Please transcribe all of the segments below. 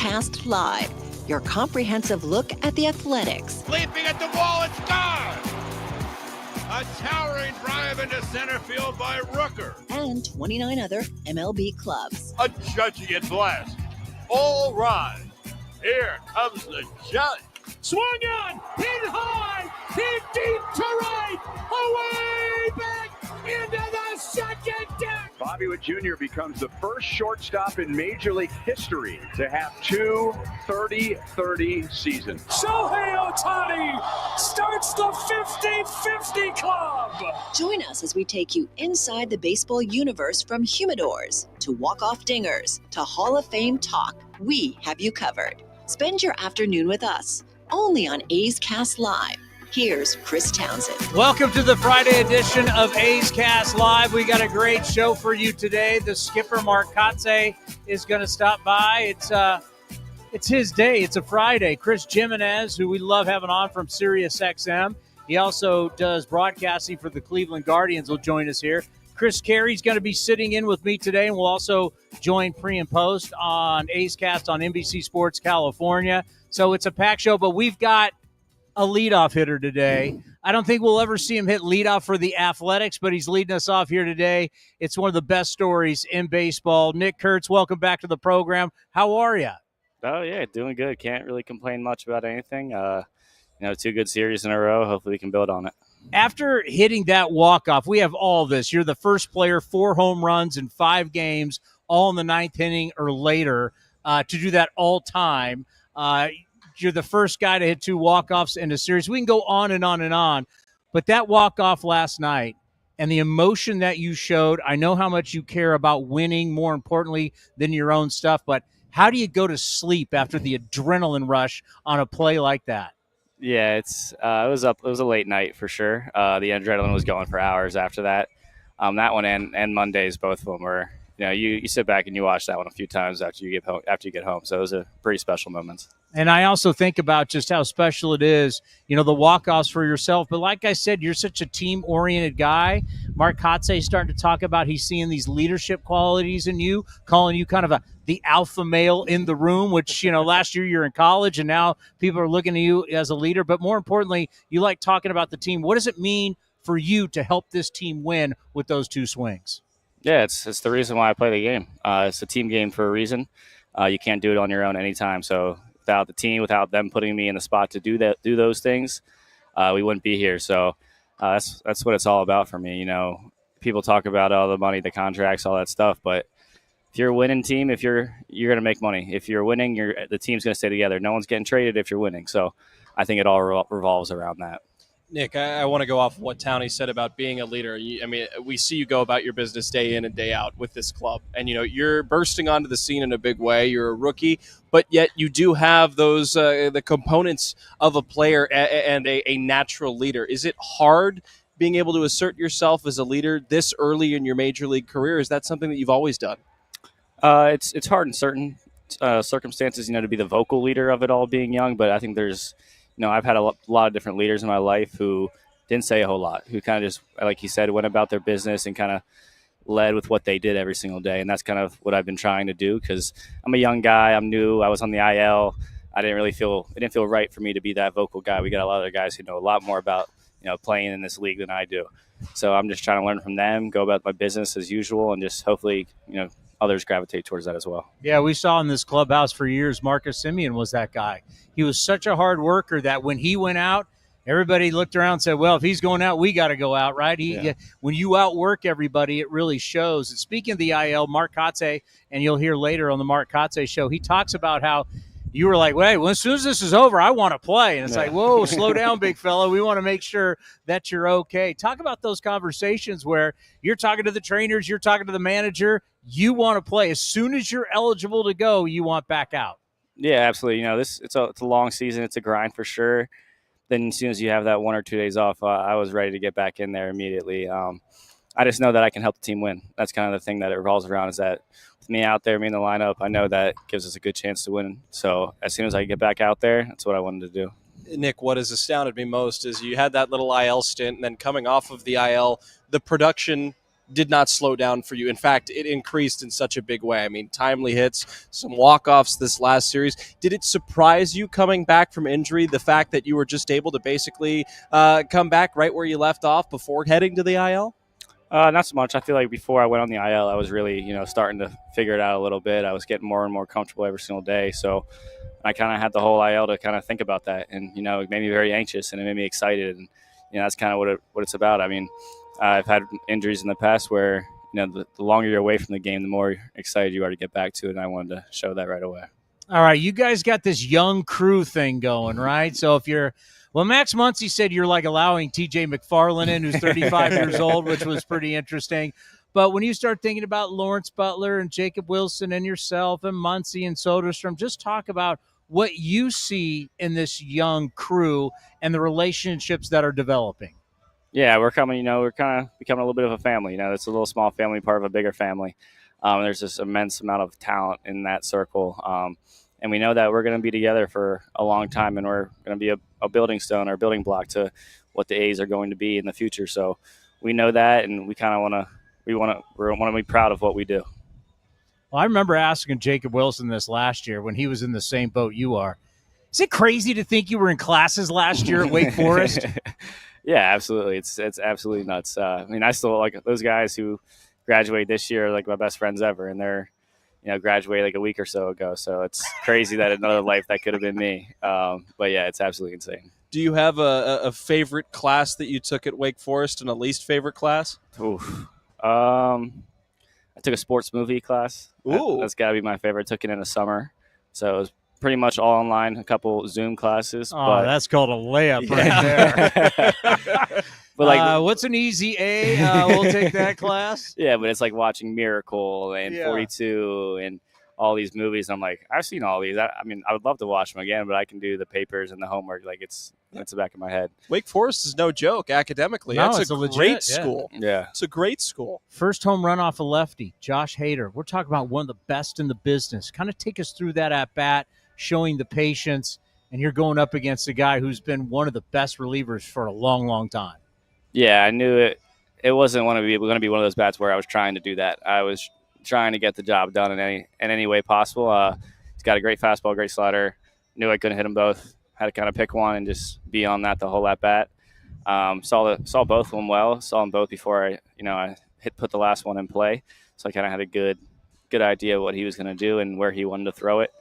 Cast Live, your comprehensive look at the Athletics. Leaping at the wall, it's gone! A towering drive into center field by Rooker. And 29 other MLB clubs. A judging blast. All rise. Here comes the judge. Swung on, hit high, hit deep to right, away back into the second deck. Bobby Witt Jr. becomes the first shortstop in Major League history to have two 30-30 seasons. Shohei Ohtani starts the 50-50 club. Join us as we take you inside the baseball universe, from humidors to walk-off dingers to Hall of Fame talk. We have you covered. Spend your afternoon with us, only on A's Cast Live. Here's Chris Townsend. Welcome to the Friday edition of A's Cast Live. We got a great show for you today. The skipper, Mark Kotsay, is going to stop by. It's his day. It's a Friday. Chris Gimenez, who we love having on from Sirius XM. He also does broadcasting for the Cleveland Guardians, will join us here. Chris Carey's going to be sitting in with me today, and we'll also join pre and post on A's Cast on NBC Sports California. So it's a packed show, but we've got a leadoff hitter today. I don't think we'll ever see him hit leadoff for the Athletics, but he's leading us off here today. It's one of the best stories in baseball. Nick Kurtz, welcome back to the program. How are you? Oh, yeah, doing good. Can't really complain much about anything. Two good series in a row. Hopefully we can build on it. After hitting that walk-off, we have all this. You're the first player, 4 home runs in 5 games, all in the 9th inning or later, to do that all time. You're the first guy to hit 2 walk-offs in a series. We can go on and on and on, but that walk-off last night and the emotion that you showed, I know how much you care about winning, more importantly than your own stuff, but how do you go to sleep after the adrenaline rush on a play like that? Yeah, it was a late night for sure. The adrenaline was going for hours after that. That one and Mondays, both of them were, you sit back and you watch that one a few times after you get home. So it was a pretty special moment. And I also think about just how special it is, the walk-offs for yourself. But like I said, you're such a team-oriented guy. Mark Kotsay is starting to talk about he's seeing these leadership qualities in you, calling you kind of the alpha male in the room, which, last year you're in college and now people are looking at you as a leader. But more importantly, you like talking about the team. What does it mean for you to help this team win with those 2 swings? Yeah, it's the reason why I play the game. It's a team game for a reason. You can't do it on your own anytime. So without the team, without them putting me in the spot to do those things, we wouldn't be here. So that's what it's all about for me. People talk about all the money, the contracts, all that stuff, but if you're a winning team, if you're going to make money. If you're winning, the team's going to stay together. No one's getting traded if you're winning. So I think it all revolves around that. Nick, I want to go off of what Towny said about being a leader. We see you go about your business day in and day out with this club. And, you're bursting onto the scene in a big way. You're a rookie, but yet you do have those the components of a player and a natural leader. Is it hard being able to assert yourself as a leader this early in your major league career? Is that something that you've always done? It's hard in certain circumstances, to be the vocal leader of it all being young. But I think there's I've had a lot of different leaders in my life who didn't say a whole lot, who kind of just, like he said, went about their business and kind of led with what they did every single day. And that's kind of what I've been trying to do because I'm a young guy. I'm new. I was on the IL. It didn't feel right for me to be that vocal guy. We got a lot of other guys who know a lot more about, playing in this league than I do. So I'm just trying to learn from them, go about my business as usual, and just hopefully, others gravitate towards that as well. Yeah, we saw in this clubhouse for years, Marcus Semien was that guy. He was such a hard worker that when he went out, everybody looked around and said, well, if he's going out, we got to go out, right? When you outwork everybody, it really shows. And speaking of the IL, Mark Kotsay, and you'll hear later on the Mark Kotsay show, he talks about how you were like, wait, well, as soon as this is over, I want to play. And it's like, whoa, slow down, big fella. We want to make sure that you're okay. Talk about those conversations where you're talking to the trainers, you're talking to the manager, you want to play. As soon as you're eligible to go, you want back out. Yeah, absolutely. It's a long season. It's a grind for sure. Then as soon as you have that 1 or 2 days off, I was ready to get back in there immediately. I just know that I can help the team win. That's kind of the thing that it revolves around, is that with me out there, me in the lineup, I know that gives us a good chance to win. So as soon as I get back out there, that's what I wanted to do. Nick, what has astounded me most is you had that little IL stint, and then coming off of the IL, the production did not slow down for you. In fact, it increased in such a big way. I mean, timely hits, some walk-offs this last series. Did it surprise you coming back from injury, the fact that you were just able to basically come back right where you left off before heading to the IL? Not so much. I feel like before I went on the IL, I was really, starting to figure it out a little bit. I was getting more and more comfortable every single day. So I kind of had the whole IL to kind of think about that. And, it made me very anxious and it made me excited. And, that's kind of what it's about. I mean, I've had injuries in the past where, the longer you're away from the game, the more excited you are to get back to it. And I wanted to show that right away. All right, you guys got this young crew thing going, right? So if you're – well, Max Muncy said you're like allowing T.J. McFarland in, who's 35 years old, which was pretty interesting. But when you start thinking about Lawrence Butler and Jacob Wilson and yourself and Muncy and Soderstrom, just talk about what you see in this young crew and the relationships that are developing. Yeah, we're kind of becoming a little bit of a family. It's a little small family, part of a bigger family. There's this immense amount of talent in that circle. And we know that we're going to be together for a long time, and we're going to be a building stone or a building block to what the A's are going to be in the future. So we know that, and we kind of want to be proud of what we do. Well, I remember asking Jacob Wilson this last year when he was in the same boat you are. Is it crazy to think you were in classes last year at Wake Forest? Yeah, absolutely. It's absolutely nuts. I still like those guys who graduate this year, like my best friends ever, and they're graduated like a week or so ago. So it's crazy that another life that could have been me. But yeah, it's absolutely insane. Do you have a favorite class that you took at Wake Forest and a least favorite class? Oof. I took a sports movie class. Ooh. That's got to be my favorite. I took it in the summer. So it was pretty much all online, a couple Zoom classes. Oh, that's called a layup right there. But what's an easy A? We'll take that class. Yeah, but it's like watching Miracle and 42 and all these movies. I'm like, I've seen all these. I would love to watch them again, but I can do the papers and the homework. Like it's the back of my head. Wake Forest is no joke academically. No, That's it's a legit, great school. Yeah. It's a great school. First home run off a lefty, Josh Hader. We're talking about one of the best in the business. Kind of take us through that at bat, showing the patience, and you're going up against a guy who's been one of the best relievers for a long, long time. Yeah, I knew it wasn't going to be one of those bats where I was trying to do that. I was trying to get the job done in any way possible. He's got a great fastball, great slider. Knew I couldn't hit them both. Had to kind of pick one and just be on that the whole at bat. Saw both of them well. Saw them both before I put the last one in play. So I kind of had a good idea of what he was going to do and where he wanted to throw it.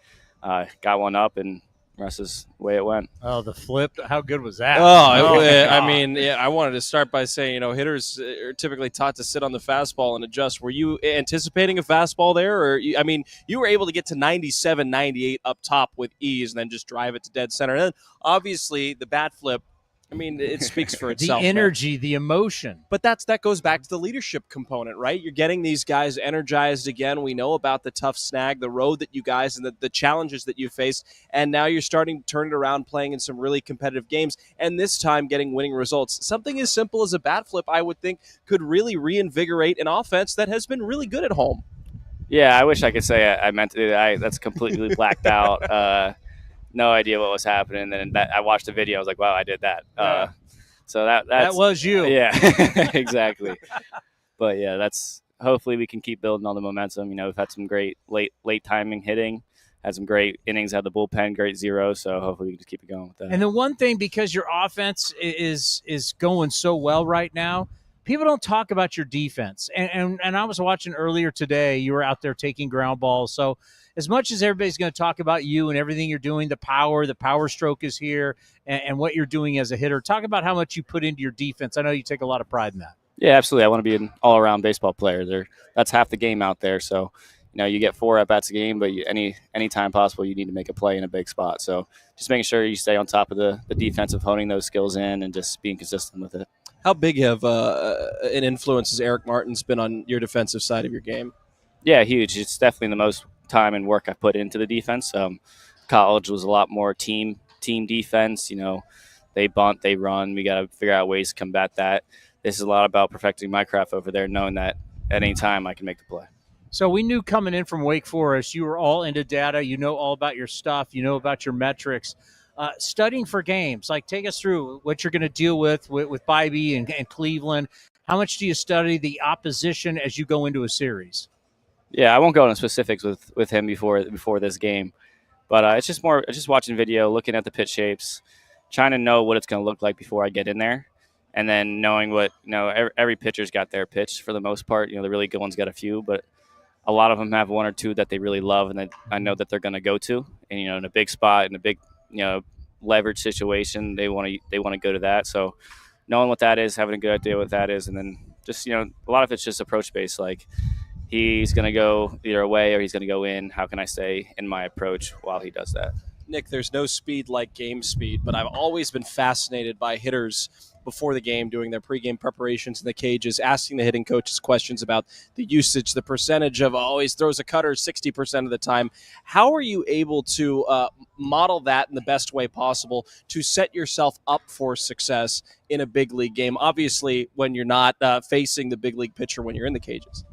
Got one up, and the rest is the way it went. Oh, the flip! How good was that? I wanted to start by saying, hitters are typically taught to sit on the fastball and adjust. Were you anticipating a fastball there? Or, you were able to get to 97, 98 up top with ease and then just drive it to dead center. And then, obviously, the bat flip, it speaks for itself. The energy, the emotion. But that goes back to the leadership component, right? You're getting these guys energized again. We know about the tough snag, the road that you guys and the challenges that you faced, and now you're starting to turn it around, playing in some really competitive games, and this time getting winning results. Something as simple as a bat flip, I would think, could really reinvigorate an offense that has been really good at home. Yeah, I wish I could say I meant to do that. That's completely blacked out. No idea what was happening. And then I watched the video. I was like, wow, I did that. Yeah. So that was you. Yeah, exactly. But yeah, that's hopefully we can keep building on the momentum. We've had some great late timing hitting, had some great innings, had the bullpen, great zeros. So hopefully we can just keep it going with that. And the one thing, because your offense is going so well right now, people don't talk about your defense. And I was watching earlier today, you were out there taking ground balls. So as much as everybody's going to talk about you and everything you're doing, the power stroke is here, and what you're doing as a hitter, talk about how much you put into your defense. I know you take a lot of pride in that. Yeah, absolutely. I want to be an all-around baseball player. That's half the game out there. So, you get 4 at-bats a game, but any time possible, you need to make a play in a big spot. So just making sure you stay on top of the defensive, honing those skills in, and just being consistent with it. How big have an influence has Eric Martin's been on your defensive side of your game? Yeah, huge. It's definitely the most time and work I put into the defense. College was a lot more team defense. They bunt, they run. We got to figure out ways to combat that. This is a lot about perfecting my craft over there, knowing that at any time I can make the play. So we knew coming in from Wake Forest, you were all into data. You know all about your stuff. You know about your metrics. Studying for games, like take us through what you're going to deal with Bybee and Cleveland. how much do you study the opposition as you go into a series? Yeah, I won't go into specifics with him before this game, but it's just watching video, looking at the pitch shapes, trying to know what it's going to look like before I get in there, and then knowing what every pitcher's got their pitch for the most part. The really good ones got a few, but a lot of them have one or two that they really love, and that I know that they're going to go to. And in a big spot, in a big leverage situation, they want to go to that. So knowing what that is, having a good idea what that is, and then just a lot of it's just approach based, like. He's going to go either away or he's going to go in. How can I stay in my approach while he does that? Nick, there's no speed like game speed, but I've always been fascinated by hitters before the game doing their pregame preparations in the cages, asking the hitting coaches questions about the usage, the percentage of always throws a cutter 60% of the time. How are you able to model that in the best way possible to set yourself up for success in a big league game? Obviously, when you're not facing the big league pitcher when you're in the cages.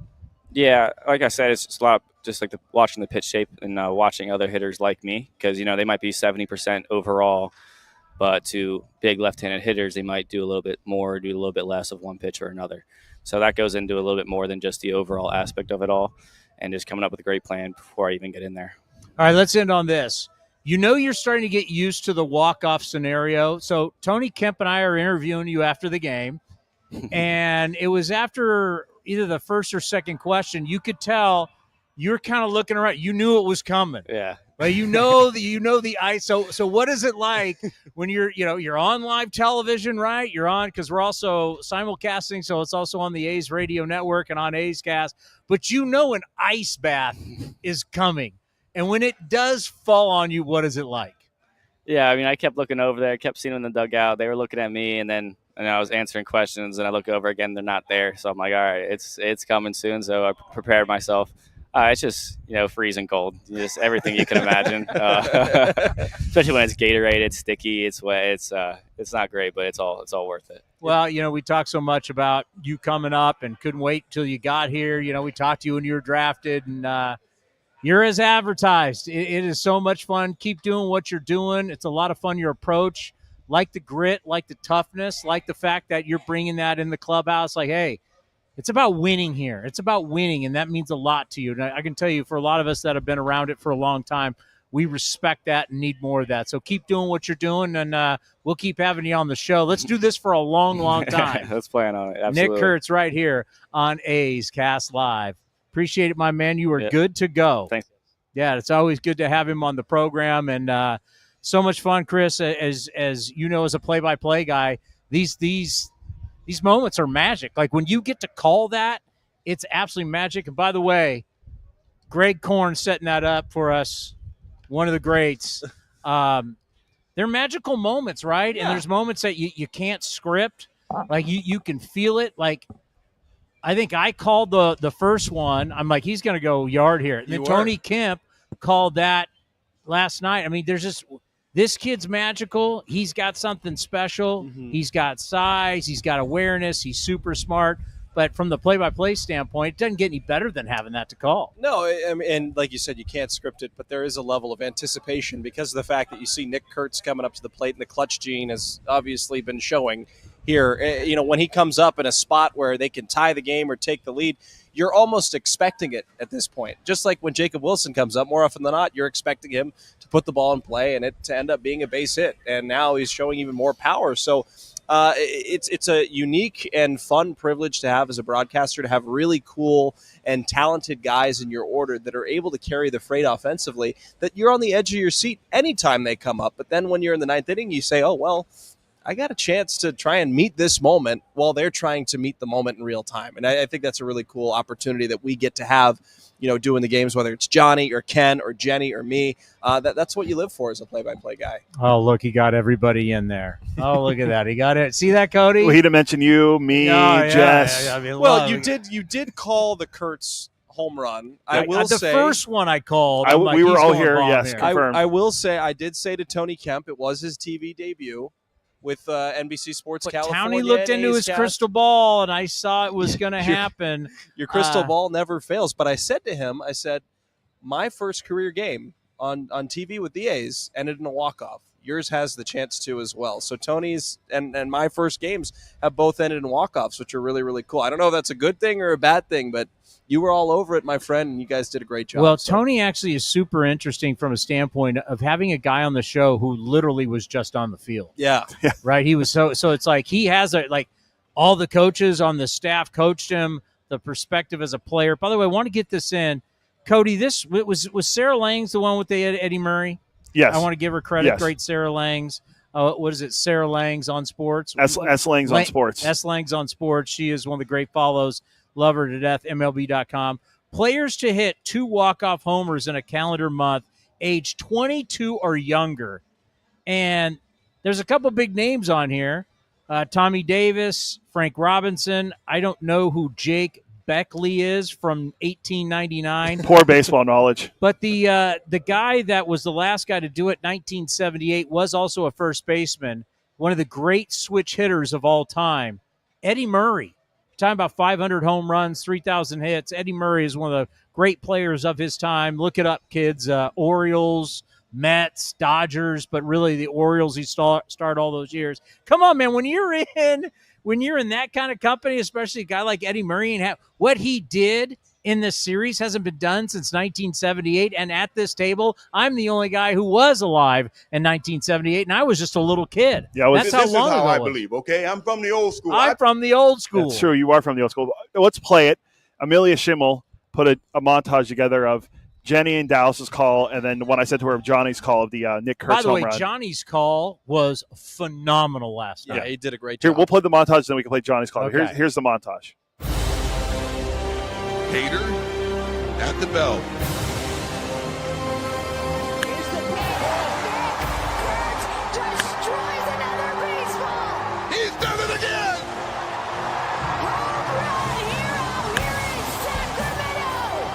Yeah, like I said, it's just a lot just like watching the pitch shape and watching other hitters like me, because they might be 70% overall, but to big left-handed hitters, they might do a little bit more, do a little bit less of one pitch or another. So that goes into a little bit more than just the overall aspect of it all, and just coming up with a great plan before I even get in there. All right, let's end on this. You're starting to get used to the walk-off scenario. So Tony Kemp and I are interviewing you after the game, and it was after either the first or second question. You could tell you're kind of looking around. You knew it was coming. Yeah. But the ice. So what is it like when you're on live television, right? You're on, because we're also simulcasting, so it's also on the A's radio network and on A's Cast. But an ice bath is coming. And when it does fall on you, what is it like? Yeah, I kept looking over there, kept seeing them in the dugout. They were looking at me, and then I was answering questions, and I look over again, they're not there. So I'm like, all right, it's coming soon. So I prepared myself. It's just, freezing cold. Just everything you can imagine. Especially when it's Gatorade, it's sticky, it's wet. It's not great, but it's all worth it. Well, we talked so much about you coming up and couldn't wait till you got here. We talked to you when you were drafted, and you're as advertised. It is so much fun. Keep doing what you're doing. It's a lot of fun, your approach. Like the grit, like the toughness, like the fact that you're bringing that in the clubhouse. Like, hey, it's about winning here. It's about winning, and that means a lot to you. And I can tell you, for a lot of us that have been around it for a long time, we respect that and need more of that. So keep doing what you're doing, and we'll keep having you on the show. Let's do this for a long, long time. Let's plan on it. Absolutely. Nick Kurtz right here on A's Cast Live. Appreciate it, my man. You are good to go. Thanks. Yeah, it's always good to have him on the program, and so much fun, Chris. As you know, as a play-by-play guy, these moments are magic. Like when you get to call that, it's absolutely magic. And by the way, Greg Korn setting that up for us, one of the greats. They're magical moments, right? Yeah. And there's moments that you can't script. Like you can feel it. Like I think I called the first one. I'm like, he's going to go yard here. And then Tony Kemp called that last night. There's just – this kid's magical. He's got something special. Mm-hmm. He's got size. He's got awareness. He's super smart. But from the play-by-play standpoint, it doesn't get any better than having that to call. No, and like you said, you can't script it, but there is a level of anticipation because of the fact that you see Nick Kurtz coming up to the plate, and the clutch gene has obviously been showing here. When he comes up in a spot where they can tie the game or take the lead, you're almost expecting it at this point. Just like when Jacob Wilson comes up, more often than not, you're expecting him to put the ball in play and it to end up being a base hit. And now he's showing even more power. So it's a unique and fun privilege to have as a broadcaster, to have really cool and talented guys in your order that are able to carry the freight offensively, that you're on the edge of your seat anytime they come up. But then when you're in the ninth inning, you say, oh, well, I got a chance to try and meet this moment while they're trying to meet the moment in real time. And I think that's a really cool opportunity that we get to have, doing the games, whether it's Johnny or Ken or Jenny or me. That's what you live for as a play-by-play guy. Oh, look, he got everybody in there. Oh, look at that. He got it. See that, Cody? Well, he didn't mention you, me, Jess. Yeah. You did call the Kurtz home run. I will say the first one I called. We were all here. Yes, confirmed. I will say I did say to Tony Kemp, it was his TV debut with NBC Sports California. Towny looked into his crystal ball, and I saw it was going to happen. Your crystal ball never fails. But I said to him, my first career game on TV with the A's ended in a walk-off. yours has the chance to as well. So Tony's and my first games have both ended in walk-offs, which are really, really cool. I don't know if that's a good thing or a bad thing, but you were all over it, my friend, and you guys did a great job. Well, Tony actually is super interesting from a standpoint of having a guy on the show who literally was just on the field. Yeah. Right? He was so it's like he has all the coaches on the staff coached him, the perspective as a player. By the way, I want to get this in. Cody, this was Sarah Langs the one with the Eddie Murray? Yes. I want to give her credit. Yes. Great Sarah Langs. What is it? Sarah Langs on Sports? S. Langs on Sports. S. Langs on Sports. She is one of the great follows. Love her to death. MLB.com. Players to hit 2 walk-off homers in a calendar month, age 22 or younger. And there's a couple big names on here. Tommy Davis, Frank Robinson. I don't know who Jake Beckley is from 1899. Poor baseball knowledge. But the guy that was the last guy to do it, 1978, was also a first baseman, one of the great switch hitters of all time, Eddie Murray. Talking about 500 home runs, 3,000 hits. Eddie Murray is one of the great players of his time. Look it up, kids. Orioles, Mets, Dodgers, but really the Orioles he started all those years. Come on, man. When you're in that kind of company, especially a guy like Eddie Murray, and what he did in this series hasn't been done since 1978. And at this table, I'm the only guy who was alive in 1978, and I was just a little kid. Yeah, that's how long ago I believe. Okay, I'm from the old school. I'm from the old school. That's true. You are from the old school. Let's play it. Amelia Schimmel put a montage together of Jenny and Dallas's call, and then when I said to her of Johnny's call of the Nick Kurtz By the way, home run. Johnny's call was phenomenal last night. Yeah, he did a great job. Here, we'll play the montage, then we can play Johnny's call. Okay. Here's the montage. Hader at the belt. Here's the pitch. Kurtz destroys another baseball. He's done it again. Home run hero here in Sacramento.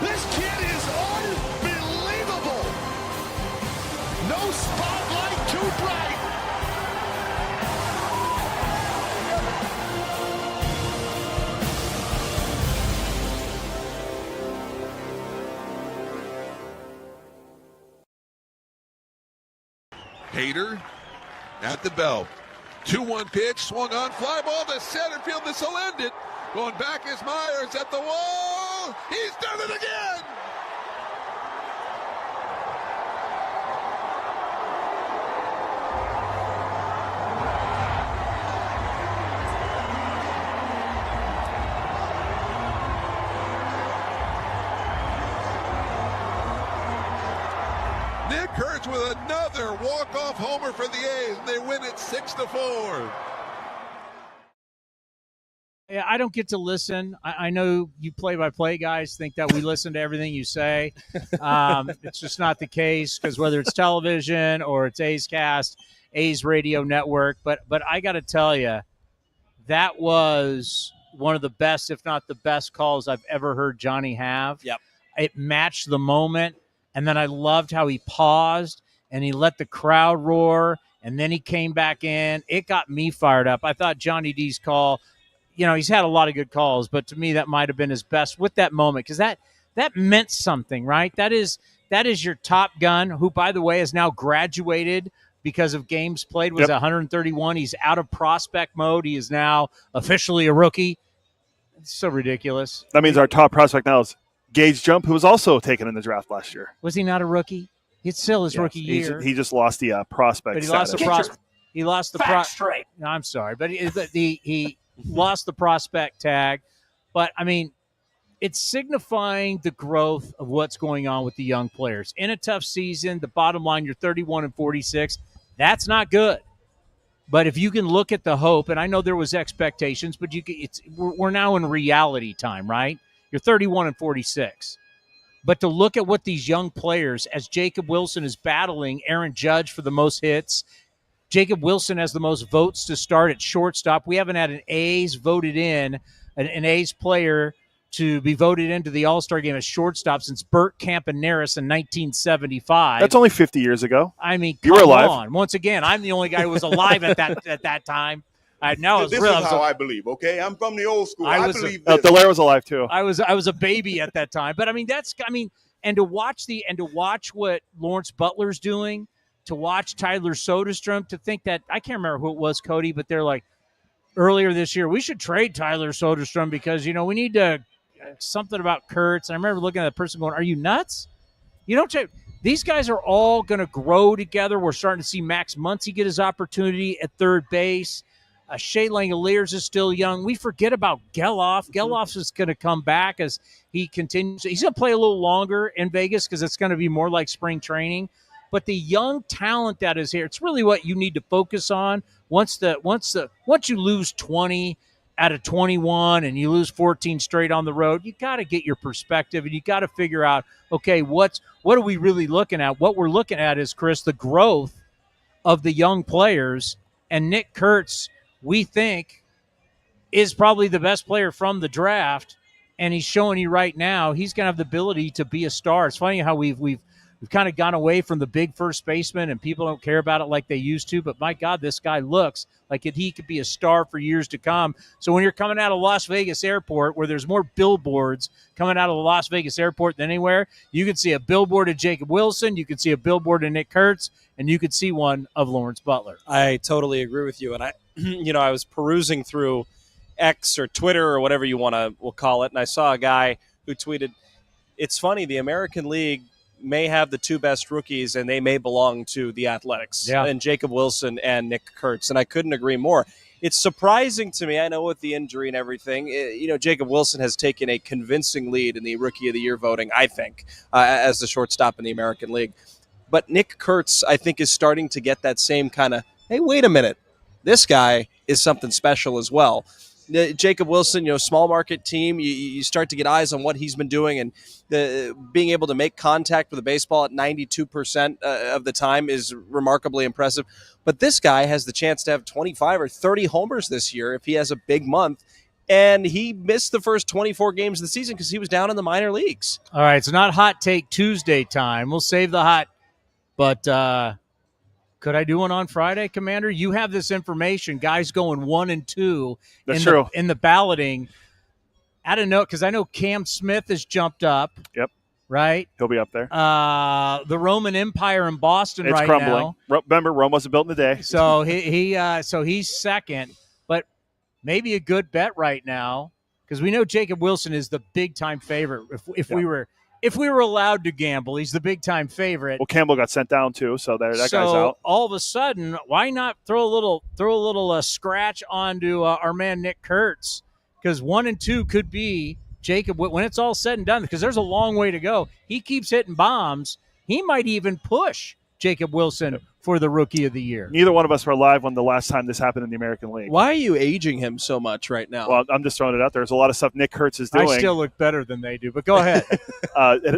This kid is unbelievable. No spotlight too bright. Hader at the belt. 2-1 pitch, swung on, fly ball to center field. This will end it. Going back is Myers at the wall. He's done it again. Nick Kurtz with another walk-off homer for the A's, and they win it 6-4. Yeah, I don't get to listen. I know you play-by-play guys think that we listen to everything you say. It's just not the case because whether it's television or it's A's Cast, A's Radio Network, but I got to tell you, that was one of the best, if not the best, calls I've ever heard Johnny have. Yep. It matched the moment. And then I loved how he paused and he let the crowd roar, and then he came back in. It got me fired up. I thought Johnny D's call, he's had a lot of good calls, but to me that might have been his best with that moment because that meant something, right? That is your top gun, who, by the way, has now graduated because of games played, was 131. He's out of prospect mode. He is now officially a rookie. It's so ridiculous. That means our top prospect now is Gage Jump, who was also taken in the draft last year. Was he not a rookie? It's still his rookie year. He just lost the prospect. But he status. lost the prospect. He lost the prospect. No, I'm sorry, but he lost the prospect tag. But I mean, it's signifying the growth of what's going on with the young players in a tough season. The bottom line, you're 31-46. That's not good. But if you can look at the hope, and I know there was expectations, but we're now in reality time, right? You're 31-46. But to look at what these young players, as Jacob Wilson is battling Aaron Judge for the most hits, Jacob Wilson has the most votes to start at shortstop. We haven't had an A's voted in, an A's player to be voted into the All-Star game as shortstop since Bert Campaneris in 1975. That's only 50 years ago. I mean, you were alive. on. Once again, I'm the only guy who was alive at that time. This is how I believe, okay? I'm from the old school. I believe this. Delaire was alive too. I was a baby at that time. But I mean, and to watch what Lawrence Butler's doing, to watch Tyler Soderstrom, to think that, I can't remember who it was, Cody, but they're like, earlier this year, we should trade Tyler Soderstrom because, we need to something about Kurtz. And I remember looking at that person going, are you nuts? You don't trade. These guys are all going to grow together. We're starting to see Max Muncy get his opportunity at third base. Shea Langoliers is still young. We forget about Geloff. Geloff is going to come back as he continues. He's going to play a little longer in Vegas because it's going to be more like spring training. But the young talent that is here, it's really what you need to focus on. Once you lose 20 out of 21 and you lose 14 straight on the road, you got to get your perspective and you got to figure out, okay, what are we really looking at? What we're looking at is, Chris, the growth of the young players. And Nick Kurtz, we think, is probably the best player from the draft, and he's showing you right now he's going to have the ability to be a star. It's funny how we've kind of gone away from the big first baseman, and people don't care about it like they used to, but my God, this guy looks like he could be a star for years to come. So when you're coming out of Las Vegas Airport, where there's more billboards coming out of the Las Vegas Airport than anywhere, you could see a billboard of Jacob Wilson, you could see a billboard of Nick Kurtz, and you could see one of Lawrence Butler. I totally agree with you. And I was perusing through X or Twitter or whatever we'll call it, and I saw a guy who tweeted, "It's funny, the American League may have the two best rookies, and they may belong to the Athletics." Yeah. And Jacob Wilson and Nick Kurtz, and I couldn't agree more. It's surprising to me. I know with the injury and everything, Jacob Wilson has taken a convincing lead in the Rookie of the Year voting, I think, as the shortstop in the American League. But Nick Kurtz, I think, is starting to get that same kind of, hey, wait a minute, this guy is something special as well. Jacob Wilson, small market team, you start to get eyes on what he's been doing, and being able to make contact with a baseball at 92% of the time is remarkably impressive. But this guy has the chance to have 25 or 30 homers this year if he has a big month. And he missed the first 24 games of the season because he was down in the minor leagues. All right, it's not Hot Take Tuesday time. We'll save the hot, but could I do one on Friday, Commander? You have this information. Guys going 1 and 2 in the balloting. I don't know, because I know Cam Smith has jumped up. Yep. Right? He'll be up there. The Roman Empire in Boston it's right crumbling. now. Remember, Rome wasn't built in a day. So he's second, but maybe a good bet right now, because we know Jacob Wilson is the big-time favorite. If we were allowed to gamble, he's the big-time favorite. Well, Campbell got sent down too, so that guy's out. All of a sudden, why not throw a little scratch onto our man Nick Kurtz? Because 1 and 2 could be Jacob when it's all said and done. Because there's a long way to go. He keeps hitting bombs. He might even push Jacob Wilson for the Rookie of the Year. Neither one of us were alive when the last time this happened in the American League. Why are you aging him so much right now? Well, I'm just throwing it out there. There's a lot of stuff Nick Kurtz is doing. I still look better than they do, but go ahead.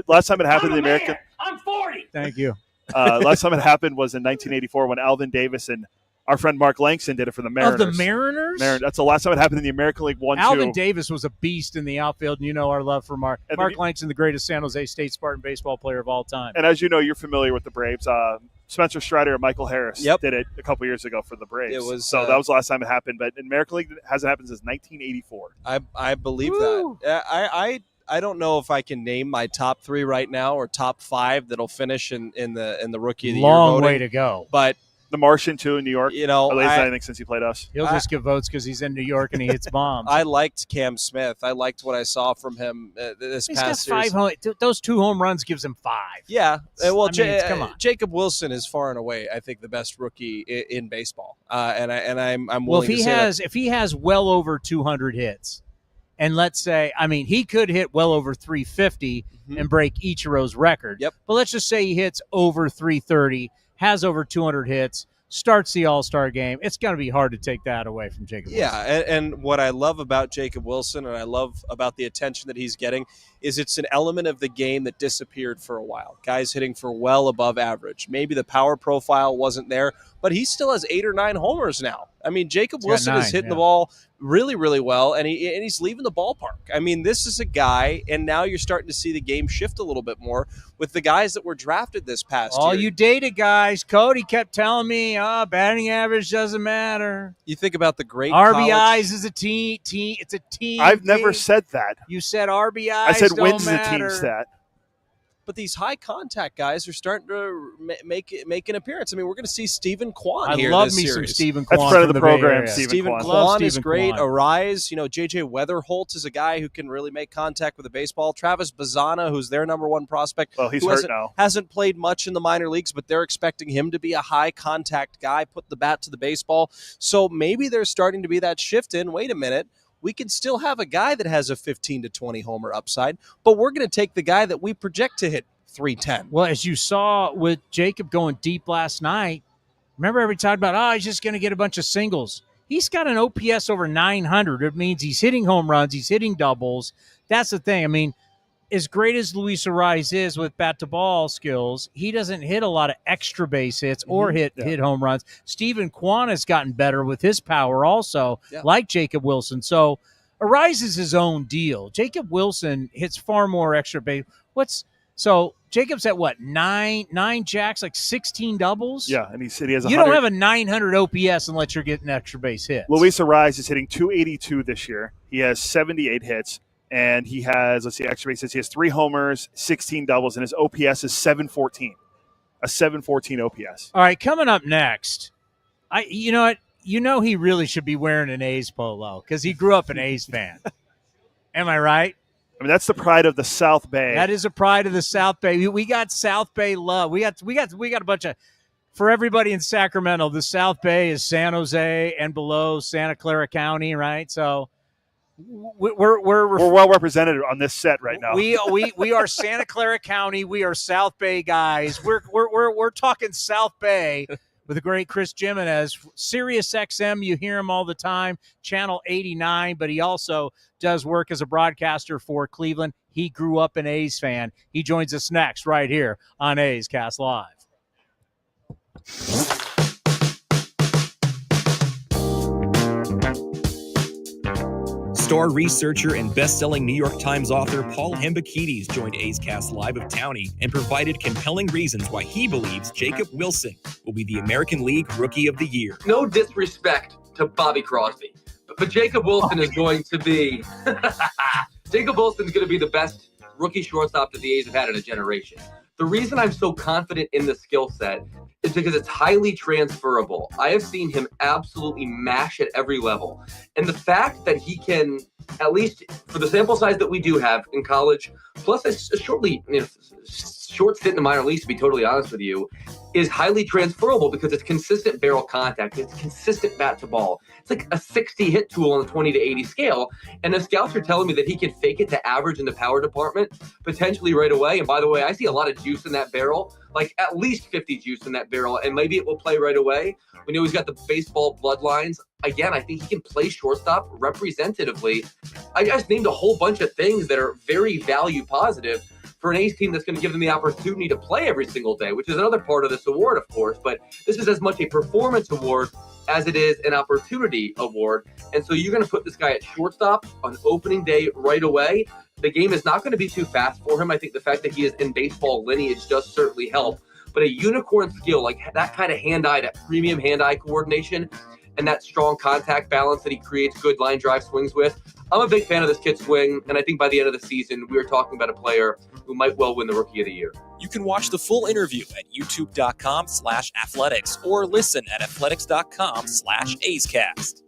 Last time it happened in the American – I'm 40. Thank you. Last time it happened was in 1984 when Alvin Davis and our friend Mark Langston did it for the Mariners. Of the Mariners? That's the last time it happened in the American League 1-2. Alvin Davis was a beast in the outfield, and you know our love for Mark. Mark Langston, the greatest San Jose State Spartan baseball player of all time. And as you know, you're familiar with the Braves. Spencer Strider and Michael Harris did it a couple years ago for the Braves. It was, that was the last time it happened. But in American League, it hasn't happened since 1984. I believe that. I don't know if I can name my top 3 right now or top 5 that'll finish in the Rookie of the Year voting. Long way to go. But the Martian, too, in New York. At least I think since he played us. He'll just give votes because he's in New York and he hits bombs. I liked Cam Smith. I liked what I saw from him this past series. He's got 5 those 2 home runs gives him 5. Yeah. Well, come on. Jacob Wilson is far and away, I think, the best rookie in baseball. I'm willing to say that. If he has well over 200 hits, and let's say, he could hit well over 350 and break Ichiro's record. Yep. But let's just say he hits over 330, has over 200 hits, starts the All-Star game. It's going to be hard to take that away from Jacob Wilson. Yeah, and what I love about Jacob Wilson and I love about the attention that he's getting is it's an element of the game that disappeared for a while. Guys hitting for well above average. Maybe the power profile wasn't there, but he still has 8 or 9 homers now. Jacob Wilson is hitting the ball really, really well, and he's leaving the ballpark. This is a guy, and now you're starting to see the game shift a little bit more with the guys that were drafted this past year. All you data guys, Cody kept telling me, batting average doesn't matter. You think about the great RBIs is a team. It's a team. I've never said that. You said RBIs. I said don't wins matter. the team stat. but these high contact guys are starting to make an appearance. I mean, we're going to see Stephen Kwan here. I love this me series. some Stephen Kwan. That's friend of the Bay program, Area. Stephen Kwan is Stephen great. Kwan. Arise, J.J. Weatherholt is a guy who can really make contact with the baseball. Travis Bazzana, who's their number one prospect. Well, he's who hurt now. Hasn't played much in the minor leagues, but they're expecting him to be a high contact guy, put the bat to the baseball. So maybe there's starting to be that shift in, wait a minute, we can still have a guy that has a 15 to 20 homer upside, but we're going to take the guy that we project to hit 310. Well, as you saw with Jacob going deep last night, remember every time about, he's just going to get a bunch of singles. He's got an OPS over 900. It means he's hitting home runs, he's hitting doubles. That's the thing. I mean, as great as Luis Arise is with bat-to-ball skills, he doesn't hit a lot of extra base hits or hit home runs. Stephen Kwan has gotten better with his power also, like Jacob Wilson. So Arise is his own deal. Jacob Wilson hits far more extra base. So Jacob's at what, nine jacks, like 16 doubles? Yeah, and he has You don't have a 900 OPS unless you're getting extra base hits. Luis Arise is hitting 282 this year. He has 78 hits. And he has, extra base hits. He has 3 homers, 16 doubles, and his OPS is 714. A 714 OPS. All right, coming up next, you know what? You know he really should be wearing an A's polo because he grew up an A's fan. Am I right? I mean, that's the pride of the South Bay. That is a pride of the South Bay. We got South Bay love. We got a bunch of, for everybody in Sacramento, the South Bay is San Jose and below Santa Clara County, right? So we're well represented on this set right now. We are Santa Clara County. We are South Bay guys. We're talking South Bay with the great Chris Gimenez. Sirius XM, you hear him all the time. Channel 89, but he also does work as a broadcaster for Cleveland. He grew up an A's fan. He joins us next right here on A's Cast Live. Star researcher and best-selling New York Times author Paul Hembekides joined A's Cast Live of Towny and provided compelling reasons why he believes Jacob Wilson will be the American League Rookie of the Year. No disrespect to Bobby Crosby, but Jacob Wilson is going to be Jacob Wilson's going to be the best rookie shortstop that the A's have had in a generation. The reason I'm so confident in the skill set is because it's highly transferable. I have seen him absolutely mash at every level. And the fact that he can, at least for the sample size that we do have in college, plus a short stint in the minor leagues, to be totally honest with you, is highly transferable because it's consistent barrel contact. It's consistent bat to ball. It's like a 60 hit tool on the 20 to 80 scale. And the scouts are telling me that he can fake it to average in the power department potentially right away. And by the way, I see a lot of juice in that barrel, like at least 50 juice in that barrel. And maybe it will play right away. We know he's got the baseball bloodlines. Again, I think he can play shortstop representatively. I just named a whole bunch of things that are very value positive for an A's team that's going to give them the opportunity to play every single day, which is another part of this award, of course. But this is as much a performance award as it is an opportunity award. And so you're going to put this guy at shortstop on opening day right away. The game is not going to be too fast for him. I think the fact that he is in baseball lineage does certainly help. But a unicorn skill, like that kind of hand-eye, that premium hand-eye coordination, and that strong contact balance that he creates good line drive swings with. I'm a big fan of this kid's swing, and I think by the end of the season, we are talking about a player who might well win the Rookie of the Year. You can watch the full interview at youtube.com/athletics or listen at athletics.com/A'sCast.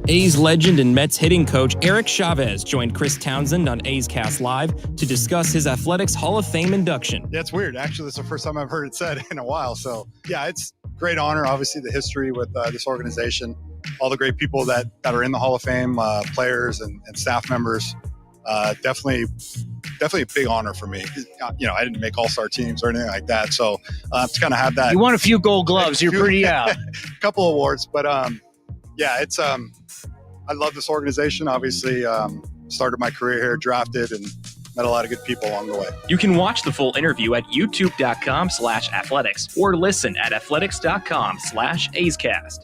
A's legend and Mets hitting coach Eric Chavez joined Chris Townsend on A's Cast Live to discuss his Athletics Hall of Fame induction. Yeah, it's weird. Actually, this is the first time I've heard it said in a while. So, yeah, it's great honor. Obviously, the history with this organization, all the great people that are in the Hall of Fame, players and staff members. Definitely a big honor for me. You know, I didn't make all-star teams or anything like that. So, to kind of have that. You won a few gold gloves. You're pretty out. A couple awards. But, yeah, it's I love this organization. Obviously, started my career here, drafted, and met a lot of good people along the way. You can watch the full interview at youtube.com/athletics or listen at athletics.com/A'sCast.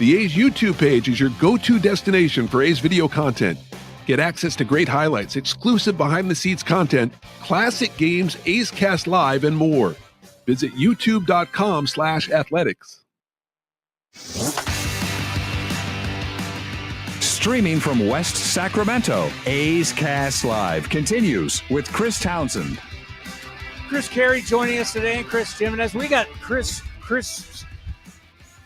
The A's YouTube page is your go-to destination for A's video content. Get access to great highlights, exclusive behind-the-scenes content, classic games, A's Cast Live, and more. Visit youtube.com/athletics. Streaming from West Sacramento, A's Cast Live continues with Chris Townsend. Chris Carey joining us today, and Chris Gimenez. We got Chris,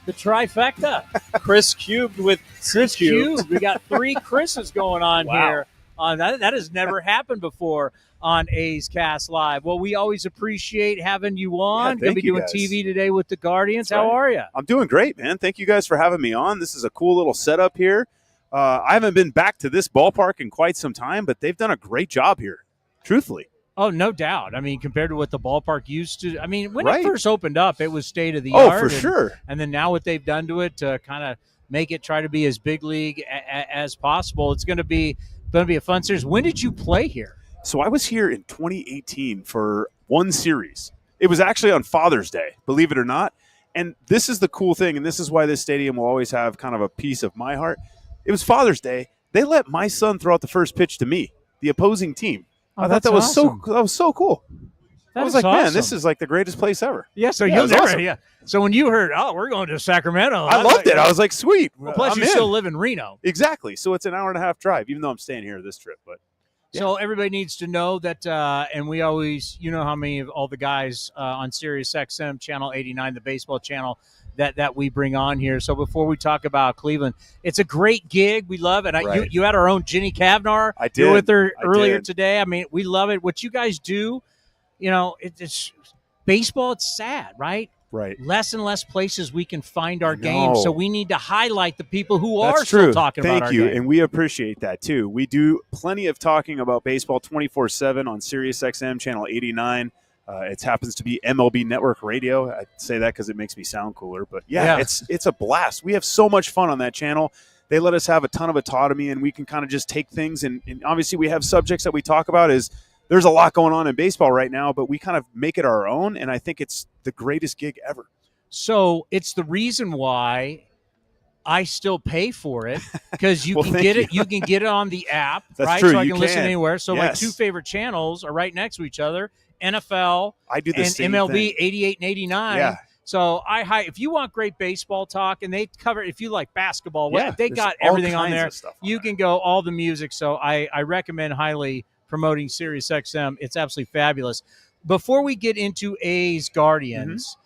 the trifecta. Chris cubed with Chris cubed. Cube. We got 3 Chris's going on here. That has never happened before on A's Cast Live. Well, we always appreciate having you on. Going to be doing TV today with the Guardians. How are you? I'm doing great, man. Thank you guys for having me on. This is a cool little setup here. I haven't been back to this ballpark in quite some time, but they've done a great job here, truthfully. Oh, no doubt. I mean, compared to what the ballpark used to. I mean, when it first opened up, it was state of the art. Oh, for sure. And then now what they've done to it to kind of make it try to be as big league as possible. It's going to be a fun series. When did you play here? So I was here in 2018 for one series. It was actually on Father's Day, believe it or not. And this is the cool thing, and this is why this stadium will always have kind of a piece of my heart. It was Father's Day. They let my son throw out the first pitch to me, the opposing team. I thought that was awesome. so cool. I was like, man, this is like the greatest place ever. Yeah, so you're there. awesome. Yeah. So when you heard, we're going to Sacramento. I loved it. I was like, sweet. Well, plus, you still live in Reno. Exactly. So it's an hour and a half drive, even though I'm staying here this trip. But yeah. So everybody needs to know that, and we always, how many of all the guys on Sirius XM Channel 89, the baseball channel, that we bring on here. So before we talk about Cleveland, it's a great gig. We love it. You had our own Jenny Kavnar. I did. You were with her earlier did. today. I mean, we love it. What you guys do, it's baseball. It's sad, right? Right. Less and less places we can find our game. So we need to highlight the people who are true. still talking about our Thank you. game. And we appreciate that too. We do plenty of talking about baseball 24/7 on Sirius XM Channel 89. It happens to be MLB Network Radio. I say that because it makes me sound cooler. But, yeah, it's a blast. We have so much fun on that channel. They let us have a ton of autonomy, and we can kind of just take things. And obviously we have subjects that we talk about. There's a lot going on in baseball right now, but we kind of make it our own, and I think it's the greatest gig ever. So it's the reason why I still pay for it, because you can get it. You can get it on the app, That's right? true. So I You can listen can. anywhere. So my Yes. 2 favorite channels are right next to each other: NFL I do the and same MLB thing. 88 and 89. Yeah. So if you want great baseball talk, and they cover, if you like basketball, Yeah, they there's got all everything on kinds there. of stuff on You can go all the music. So I recommend highly promoting Sirius XM. It's absolutely fabulous. Before we get into A's Guardians,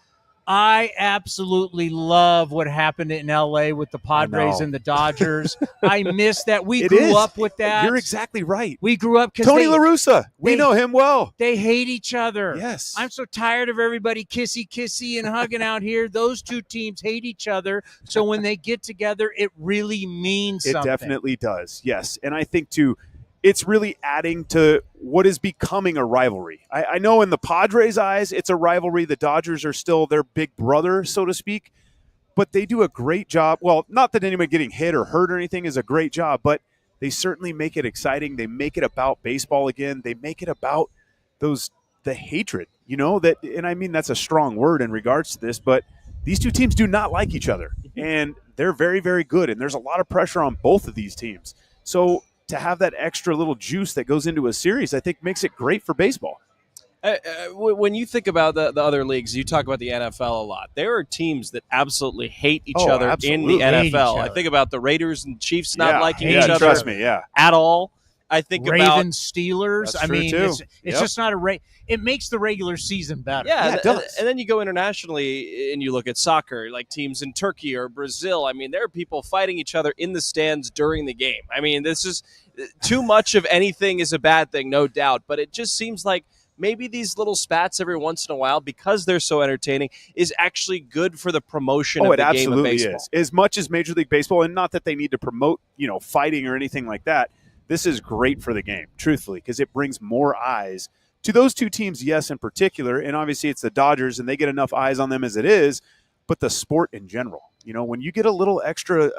I absolutely love what happened in L.A. with the Padres and the Dodgers. I miss that. We grew up with that. You're exactly right. We grew up because Tony La Russa. We know him well. They hate each other. Yes. I'm so tired of everybody kissy and hugging out here. Those 2 teams hate each other. So when they get together, it really means It something. definitely does, yes. And I think, too, it's really adding to what is becoming a rivalry. I know in the Padres' eyes, it's a rivalry. The Dodgers are still their big brother, so to speak. But they do a great job. Well, not that anybody getting hit or hurt or anything is a great job, but they certainly make it exciting. They make it about baseball again. They make it about the hatred, and I mean that's a strong word in regards to this, but these 2 teams do not like each other, and they're very, very good, and there's a lot of pressure on both of these teams. So to have that extra little juice that goes into a series, I think makes it great for baseball. When you think about the other leagues, you talk about the NFL a lot. There are teams that absolutely hate each other absolutely. in the Hate each NFL. other. I think about the Raiders and Chiefs not liking yeah, each other trust me, at all. I think about Ravens, Steelers. That's I true, mean, too. it's just not it makes the regular season better. Yeah, it does. and then you go internationally and you look at soccer, like teams in Turkey or Brazil. I mean, there are people fighting each other in the stands during the game. I mean, this is too much of anything is a bad thing, no doubt. But it just seems like maybe these little spats every once in a while, because they're so entertaining, is actually good for the promotion of the game of baseball. Oh, it absolutely is. As much as Major League Baseball, and not that they need to promote, fighting or anything like that, this is great for the game, truthfully, because it brings more eyes to those 2 teams, yes, in particular. And obviously it's the Dodgers, and they get enough eyes on them as it is, but the sport in general. When you get a little extra,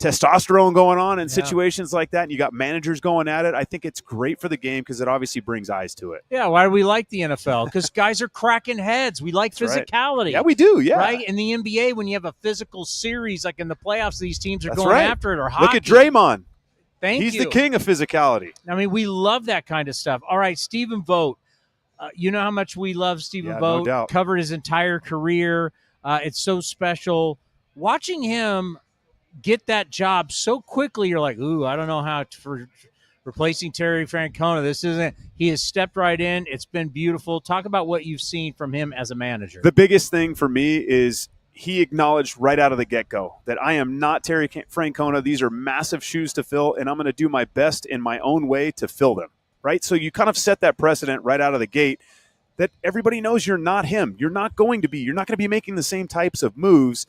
testosterone going on in situations like that, and you got managers going at it. I think it's great for the game because it obviously brings eyes to it. Yeah, why do we like the NFL? Because guys are cracking heads. We like physicality. Yeah, we do, yeah. Right? In the NBA, when you have a physical series, like in the playoffs, these teams are going after it, or hockey. Look at Draymond. He's the king of physicality. I mean, we love that kind of stuff. All right, Stephen Vogt. You know how much we love Stephen Vogt. No doubt. Covered his entire career. It's so special. Watching him get that job so quickly, you're like, ooh, I don't know how for replacing Terry Francona. This isn't. He has stepped right in. It's been beautiful. Talk about what you've seen from him as a manager. The biggest thing for me is he acknowledged right out of the get-go that I am not Terry Francona. These are massive shoes to fill, and I'm going to do my best in my own way to fill them, right? So you kind of set that precedent right out of the gate that everybody knows you're not him. You're not going to be. You're not going to be making the same types of moves.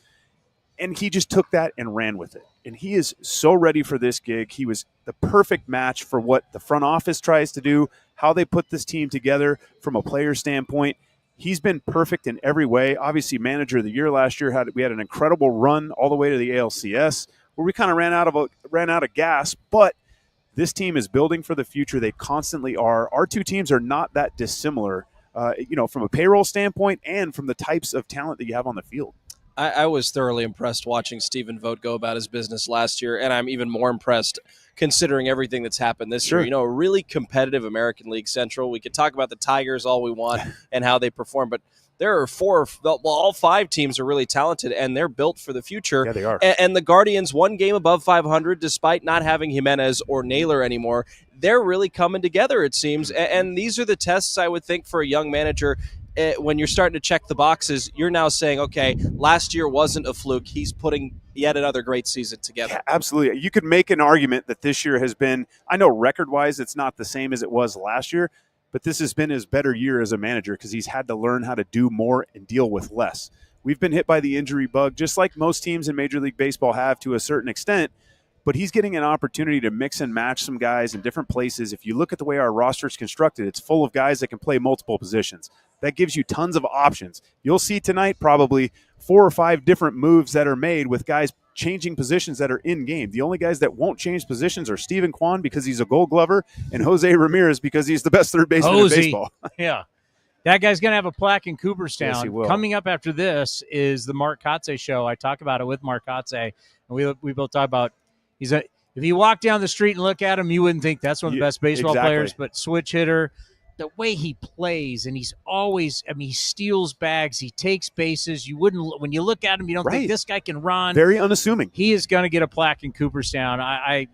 And he just took that and ran with it. And he is so ready for this gig. He was the perfect match for what the front office tries to do, how they put this team together from a player standpoint. He's been perfect in every way. Obviously, manager of the year last year, we had an incredible run all the way to the ALCS where we kind of ran out of gas. But this team is building for the future. They constantly are. Our two teams are not that dissimilar, from a payroll standpoint and from the types of talent that you have on the field. I was thoroughly impressed watching Stephen Vogt go about his business last year, and I'm even more impressed considering everything that's happened this year. A really competitive American League Central. We could talk about the Tigers all we want and how they perform, but there are all 5 teams are really talented, and they're built for the future. Yeah, they are. And the Guardians, one game above 500, despite not having Gimenez or Naylor anymore. They're really coming together, it seems, and these are the tests I would think for a young manager. When you're starting to check the boxes, you're now saying, okay, last year wasn't a fluke. He's putting yet another great season together. Yeah, absolutely. You could make an argument that this year has been, I know record-wise it's not the same as it was last year, but this has been his better year as a manager because he's had to learn how to do more and deal with less. We've been hit by the injury bug, just like most teams in Major League Baseball have to a certain extent, but he's getting an opportunity to mix and match some guys in different places. If you look at the way our roster is constructed, it's full of guys that can play multiple positions. That gives you tons of options. You'll see tonight probably 4 or 5 different moves that are made with guys changing positions that are in game. The only guys that won't change positions are Steven Kwan because he's a Gold Glover and Jose Ramirez because he's the best third baseman in baseball. Yeah. That guy's going to have a plaque in Cooperstown. Yes, he will. Coming up after this is the Mark Kotsay show. I talk about it with Mark Kotsay, and we both talk about if you walk down the street and look at him, you wouldn't think that's one of the best baseball players, but switch hitter. The way he plays, and he's always, he steals bags, he takes bases. You wouldn't, when you look at him, you don't think this guy can run. Very unassuming. He is going to get a plaque in Cooperstown.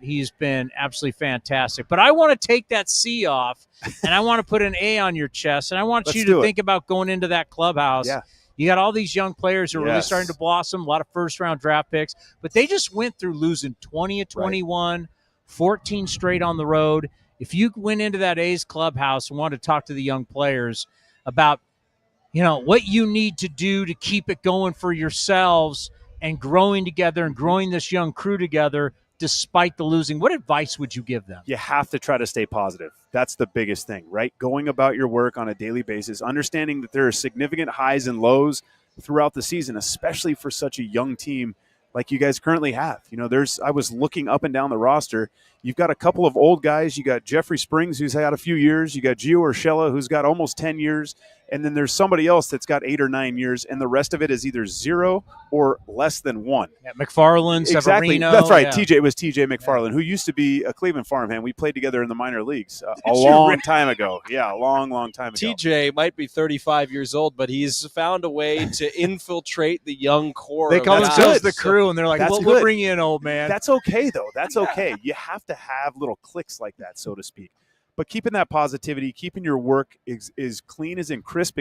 He's been absolutely fantastic. But I want to take that C off, and I want to put an A on your chest, and I want you to think about going into that clubhouse. Yeah. You got all these young players who are really starting to blossom, a lot of first-round draft picks, but they just went through losing 20 of 21, 14 straight on the road. If you went into that A's clubhouse and wanted to talk to the young players about, what you need to do to keep it going for yourselves and growing together and growing this young crew together despite the losing, what advice would you give them? You have to try to stay positive. That's the biggest thing, right? Going about your work on a daily basis, understanding that there are significant highs and lows throughout the season, especially for such a young team like you guys currently have. I was looking up and down the roster. You've got a couple of old guys. You got Jeffrey Springs, who's had a few years. You got Gio Urshela, who's got almost 10 years. And then there's somebody else that's got 8 or 9 years, and the rest of it is either 0 or less than 1. Yeah, McFarland, exactly. Severino. That's right. Yeah. It was TJ McFarland, who used to be a Cleveland farmhand. We played together in the minor leagues a long time ago. Yeah, a long time ago. TJ might be 35 years old, but he's found a way to infiltrate the young core. They call themselves the crew, and they're like, we'll bring you in, old man. That's okay, though. That's okay. You have to have little clicks like that, so to speak. But keeping that positivity, keeping your work as clean and crisp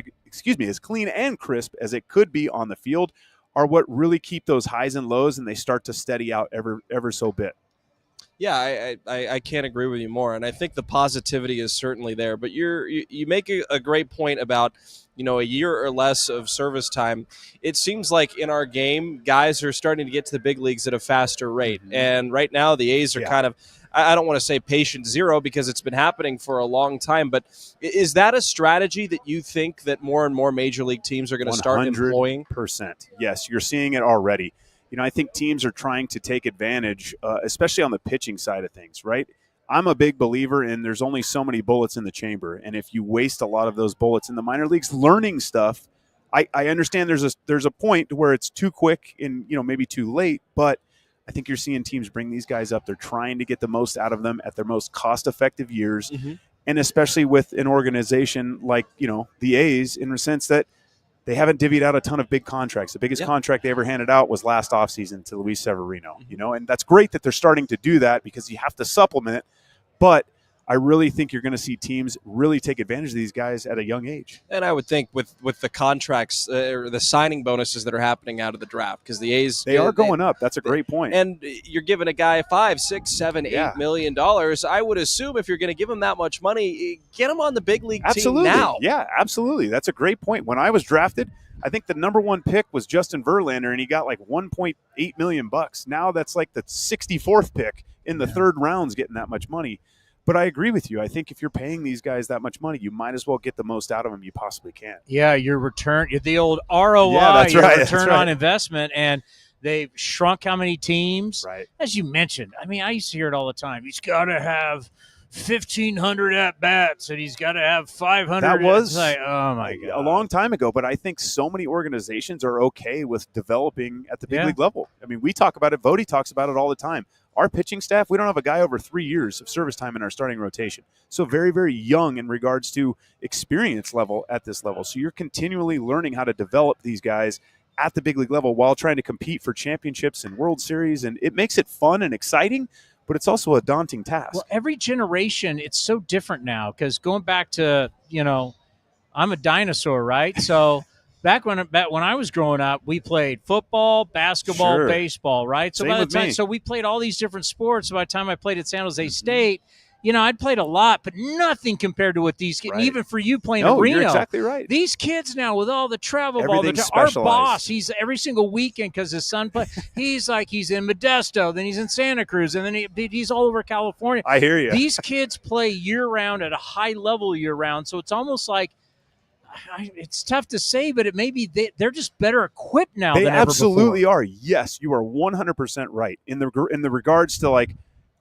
as it could be on the field are what really keep those highs and lows, and they start to steady out ever so bit. Yeah, I can't agree with you more, and I think the positivity is certainly there. But you make a great point about a year or less of service time. It seems like in our game, guys are starting to get to the big leagues at a faster rate, and right now the A's are kind of. I don't want to say patient zero because it's been happening for a long time, but is that a strategy that you think that more and more major league teams are going to start employing? 100%. Yes, you're seeing it already. I think teams are trying to take advantage, especially on the pitching side of things, right? I'm a big believer in there's only so many bullets in the chamber, and if you waste a lot of those bullets in the minor leagues learning stuff, I understand there's a point where it's too quick and maybe too late, but I think you're seeing teams bring these guys up. They're trying to get the most out of them at their most cost-effective years, and especially with an organization like the A's, in the sense that they haven't divvied out a ton of big contracts. The biggest contract they ever handed out was last offseason to Luis Severino, and that's great that they're starting to do that because you have to supplement. But I really think you're going to see teams really take advantage of these guys at a young age. And I would think with the contracts or the signing bonuses that are happening out of the draft, because the A's they are going up. That's a great point. And you're giving a guy $5, $6, $7, $8 million. I would assume if you're going to give him that much money, get him on the big league team now. Yeah, absolutely. That's a great point. When I was drafted, I think the number one pick was Justin Verlander, and he got like $1.8 million. Now that's like the 64th pick in the third round's getting that much money. But I agree with you. I think if you're paying these guys that much money, you might as well get the most out of them you possibly can. Yeah, your return, the old ROI, return on investment, and they've shrunk how many teams. Right. As you mentioned, I mean, I used to hear it all the time. He's got to have 1,500 at-bats, and he's got to have 500. That was oh, my God. a long time ago, but I think so many organizations are okay with developing at the big league level. I mean, we talk about it. Vody talks about it all the time. Our pitching staff, we don't have a guy over 3 years of service time in our starting rotation. So very, very young in regards to experience level at this level. So you're continually learning how to develop these guys at the big league level while trying to compete for championships and World Series. And it makes it fun and exciting, but it's also a daunting task. Well, every generation, it's so different now because going back to, I'm a dinosaur, right? So back when I was growing up, we played football, basketball, baseball, right? So Same by the with time, me. so we played all these different sports. So by the time I played at San Jose State, I'd played a lot, but nothing compared to what these kids, even for you playing at Reno. You're exactly right. These kids now with all the travel ball, Everything's our specialized. boss, he's every single weekend because his son play. He's in Modesto, then he's in Santa Cruz, and then he's all over California. I hear you. These kids play year-round at a high level year-round, so it's almost like it's tough to say, but it may be they're just better equipped now They than ever absolutely before. are. Yes, you are 100% right in the regards to like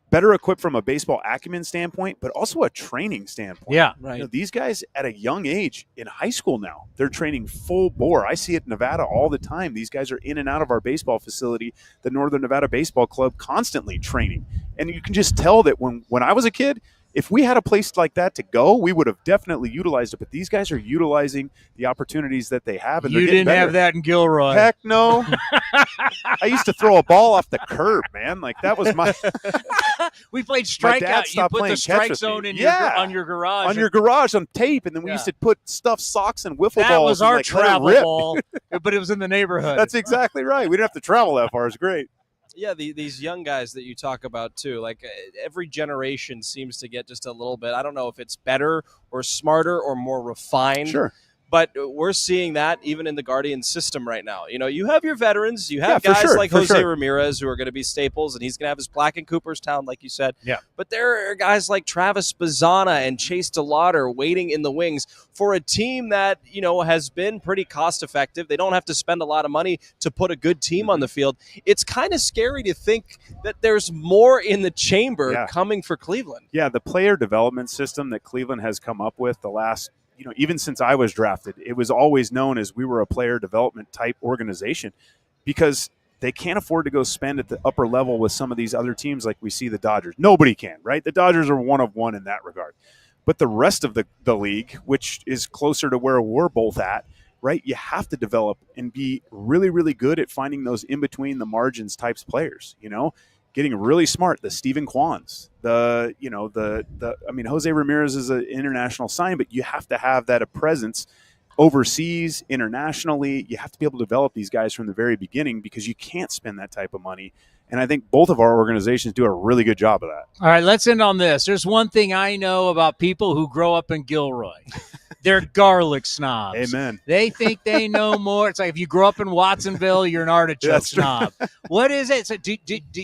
better equipped from a baseball acumen standpoint, but also a training standpoint. Yeah, right. These guys at a young age in high school now, they're training full bore. I see it in Nevada all the time. These guys are in and out of our baseball facility, the Northern Nevada Baseball Club, constantly training. And you can just tell that when I was a kid, if we had a place like that to go, we would have definitely utilized it. But these guys are utilizing the opportunities that they have. And You didn't have that in Gilroy. Heck no. I used to throw a ball off the curb, man. Like that was my. We played My dad strikeout. You stopped put the playing catch strike with zone me. in on your garage. On your garage on tape, and then we used to put stuffed socks and wiffle balls. That was and, our like, let it travel rip. ball, but it was in the neighborhood. That's exactly right. We didn't have to travel that far. It's great. Yeah, these young guys that you talk about too, like every generation seems to get just a little bit, I don't know if it's better or smarter or more refined. Sure. But we're seeing that even in the Guardian system right now. You have your veterans. You have Yeah, guys for sure, like for Jose sure. Ramirez who are going to be staples, and he's going to have his plaque in Cooperstown, like you said. Yeah. But there are guys like Travis Bazzana and Chase DeLauder waiting in the wings for a team that, has been pretty cost-effective. They don't have to spend a lot of money to put a good team on the field. It's kind of scary to think that there's more in the chamber coming for Cleveland. Yeah, the player development system that Cleveland has come up with the last, even since I was drafted, it was always known as we were a player development type organization because they can't afford to go spend at the upper level with some of these other teams like we see the Dodgers. Nobody can, right? The Dodgers are one of one in that regard. But the rest of the league, which is closer to where we're both at, right, you have to develop and be really, really good at finding those in between the margins types players, getting really smart. The Steven Kwans, Jose Ramirez is an international sign, but you have to have that a presence overseas, internationally. You have to be able to develop these guys from the very beginning because you can't spend that type of money. And I think both of our organizations do a really good job of that. All right, let's end on this. There's one thing I know about people who grow up in Gilroy. They're garlic snobs. Amen. They think they know more. It's like if you grow up in Watsonville, you're an artichoke That's true. snob. What is it? So do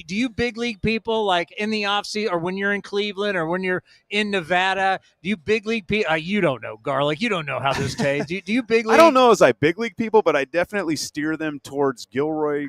you big league people like in the offseason or when you're in Cleveland or when you're in Nevada, do you big league people? You don't know garlic. You don't know how this tastes. Do you big league? I don't know as I big league people, but I definitely steer them towards Gilroy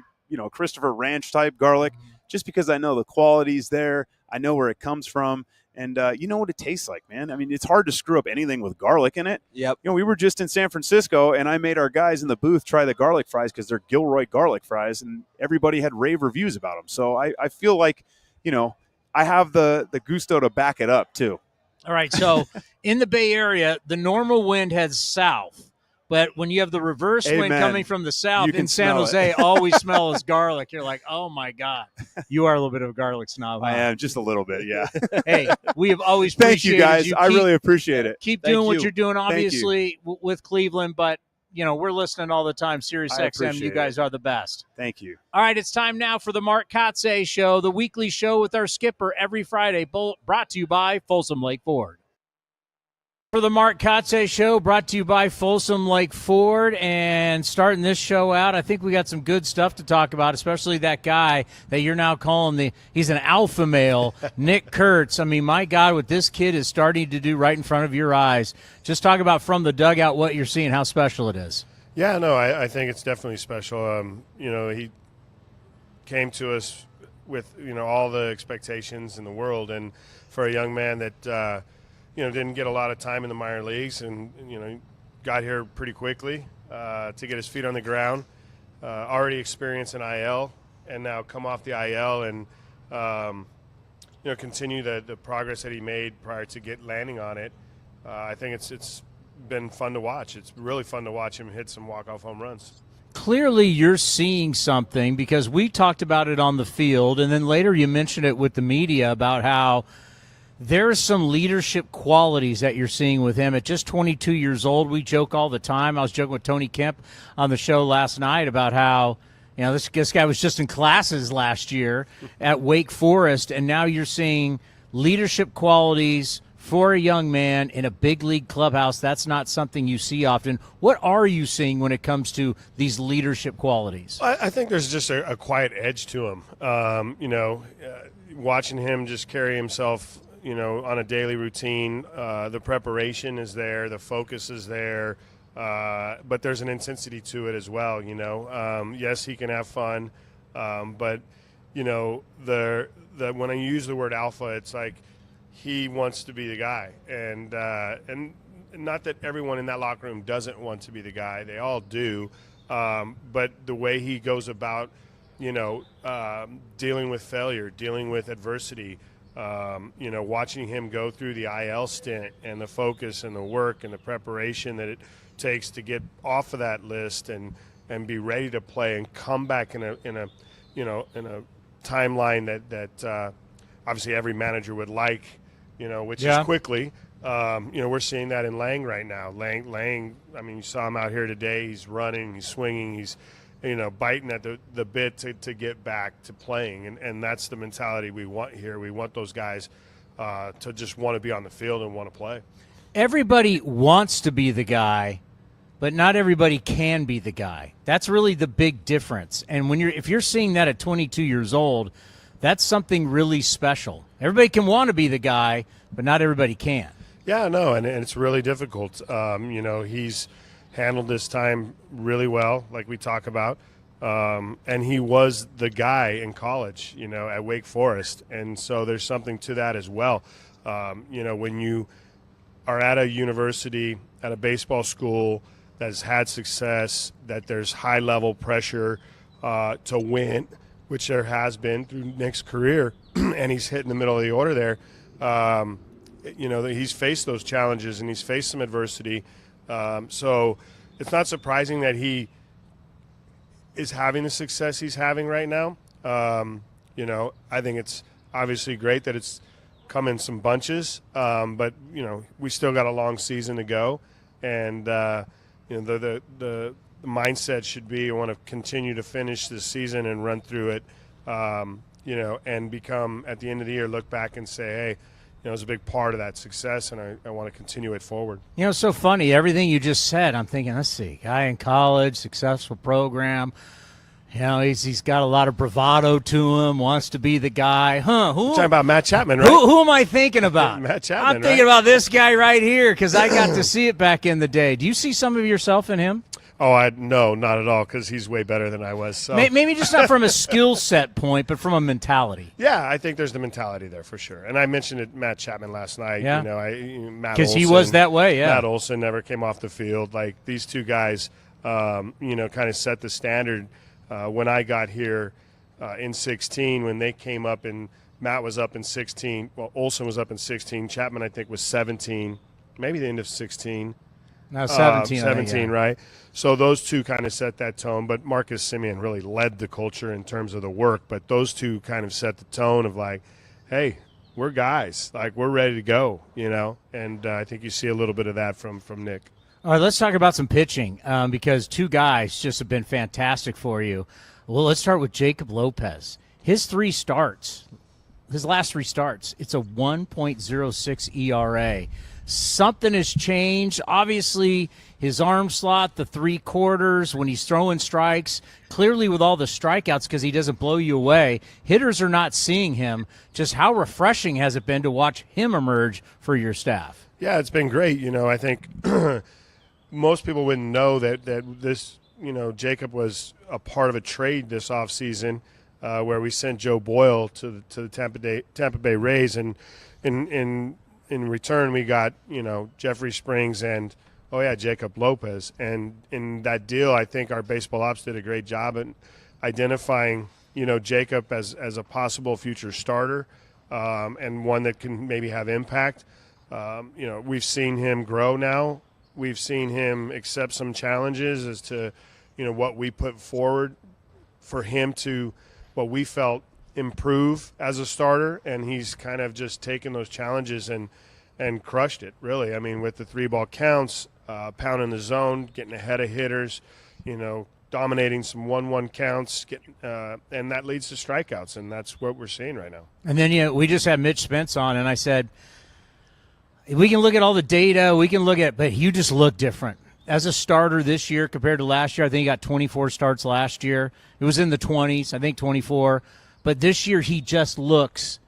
Christopher Ranch type garlic, just because I know the quality's there. I know where it comes from. And you know what it tastes like, man. I mean, it's hard to screw up anything with garlic in it. Yep. We were just in San Francisco, and I made our guys in the booth try the garlic fries because they're Gilroy garlic fries, and everybody had rave reviews about them. So I feel like, I have the gusto to back it up too. All right, so in the Bay Area, the normal wind heads south. But when you have the reverse wind coming from the south in San Jose, all we smell is garlic. You're like, oh, my God. You are a little bit of a garlic snob. Huh? I am, just a little bit, yeah. Hey, we have always Thank you, guys. you. I really appreciate it. Keep doing what you're doing, obviously, with Cleveland. But, we're listening all the time. Sirius XM, you guys are the best. Thank you. All right, it's time now for the Mark Kotsay Show, the weekly show with our skipper every Friday, brought to you by Folsom Lake Ford. For the Mark Kotsay Show, brought to you by Folsom Lake Ford, and starting this show out, I think we got some good stuff to talk about, especially that guy that you're now calling he's an alpha male, Nick Kurtz. I mean, my God, what this kid is starting to do right in front of your eyes. Just talk about from the dugout what you're seeing, how special it is. Yeah, no, I think it's definitely special. He came to us with, all the expectations in the world, and for a young man that didn't get a lot of time in the minor leagues and, got here pretty quickly to get his feet on the ground, already experienced an IL, and now come off the IL and, continue the progress that he made prior to landing on it. I think it's been fun to watch. It's really fun to watch him hit some walk-off home runs. Clearly you're seeing something because we talked about it on the field, and then later you mentioned it with the media about how there's some leadership qualities that you're seeing with him at just 22 years old. We joke all the time. I was joking with Tony Kemp on the show last night about how, this guy was just in classes last year at Wake Forest, and now you're seeing leadership qualities for a young man in a big league clubhouse. That's not something you see often. What are you seeing when it comes to these leadership qualities? I think there's just a quiet edge to him. Watching him just carry himself on a daily routine, the preparation is there, the focus is there, but there's an intensity to it as well. Yes, he can have fun, but when I use the word alpha, it's like he wants to be the guy, and not that everyone in that locker room doesn't want to be the guy; they all do, but the way he goes about, dealing with failure, dealing with adversity. Watching him go through the IL stint and the focus and the work and the preparation that it takes to get off of that list and be ready to play and come back in a timeline that obviously every manager would like, which is quickly. We're seeing that in Lang right now. Lang, I mean, you saw him out here today. He's running, he's swinging, he's biting at the bit to get back to playing. And that's the mentality we want here. We want those guys to just want to be on the field and want to play. Everybody wants to be the guy, but not everybody can be the guy. That's really the big difference. And if you're seeing that at 22 years old, that's something really special. Everybody can want to be the guy, but not everybody can. Yeah, no, and it's really difficult. He's handled this time really well, like we talk about. And he was the guy in college, at Wake Forest. And so there's something to that as well. When you are at a university, at a baseball school that has had success, that there's high-level pressure to win, which there has been through Nick's career, and he's hit in the middle of the order there. He's faced those challenges and he's faced some adversity. So it's not surprising that he is having the success he's having right now. I think it's obviously great that it's come in some bunches, but we still got a long season to go, and the mindset should be, I want to continue to finish this season and run through it, and become, at the end of the year, look back and say, hey, it was a big part of that success, and I want to continue it forward. It's so funny. Everything you just said, I'm thinking, let's see, guy in college, successful program. He's got a lot of bravado to him, wants to be the guy. You're talking about Matt Chapman, right? Who am I thinking about? Matt Chapman, I'm thinking about this guy right here because I got to see it back in the day. Do you see some of yourself in him? Oh, no, not at all, because he's way better than I was. So. Maybe just not from a skill set point, but from a mentality. Yeah, I think there's the mentality there for sure. And I mentioned it, Matt Chapman last night. Yeah. Matt because he Olson, was that way. Yeah, Matt Olson never came off the field. Like these two guys, kind of set the standard. When I got here in 16, when they came up and Matt was up in 16. Well, Olson was up in 16. Chapman, I think, was 17, maybe the end of 16. No, 17. 17, right? So those two kind of set that tone. But Marcus Simeon really led the culture in terms of the work. But those two kind of set the tone of like, hey, we're guys. Like, we're ready to go, And I think you see a little bit of that from Nick. All right, let's talk about some pitching because two guys just have been fantastic for you. Well, let's start with Jacob Lopez. His last 3 starts, it's a 1.06 ERA. Something has changed. Obviously, his arm slot, the 3/4, when he's throwing strikes, clearly with all the strikeouts because he doesn't blow you away, hitters are not seeing him. Just how refreshing has it been to watch him emerge for your staff? Yeah, it's been great. I think most people wouldn't know that this, Jacob was a part of a trade this offseason where we sent Joe Boyle to the Tampa Bay Rays, and in return we got Jeffrey Springs and Jacob Lopez. And in that deal, I think our baseball ops did a great job at identifying Jacob as a possible future starter and one that can maybe have impact. We've seen him grow now. We've seen him accept some challenges as to what we put forward for him to what we felt improve as a starter, and he's kind of just taken those challenges and crushed it, really. I mean, with the 3-ball counts, pounding the zone, getting ahead of hitters, dominating some 1-1 counts, and that leads to strikeouts, and that's what we're seeing right now. And then, we just had Mitch Spence on, and I said, we can look at all the data, but you just look different. As a starter this year compared to last year, I think he got 24 starts last year. It was in the 20s, I think 24. But this year he just looks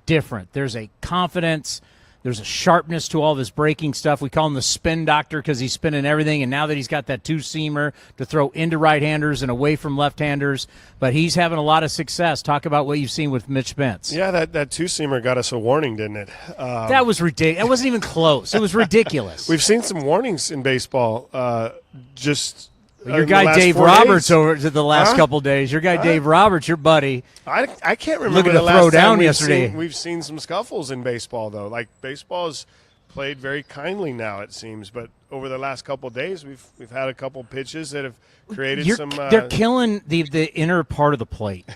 different. There's a confidence. There's a sharpness to all of his breaking stuff. We call him the spin doctor because he's spinning everything. And now that he's got that 2-seamer to throw into right-handers and away from left-handers, but he's having a lot of success. Talk about what you've seen with Mitch Spence. Yeah, that 2-seamer got us a warning, didn't it? That was ridiculous. It wasn't even close. It was ridiculous. We've seen some warnings in baseball. Your guy Dave Roberts over the last couple days. Your guy Dave Roberts, your buddy. I can't remember looking the to last throw down time yesterday. We've seen some scuffles in baseball, though. Like, baseball is played very kindly now, it seems. But over the last couple of days, we've had a couple pitches that have created some. They're killing the inner part of the plate.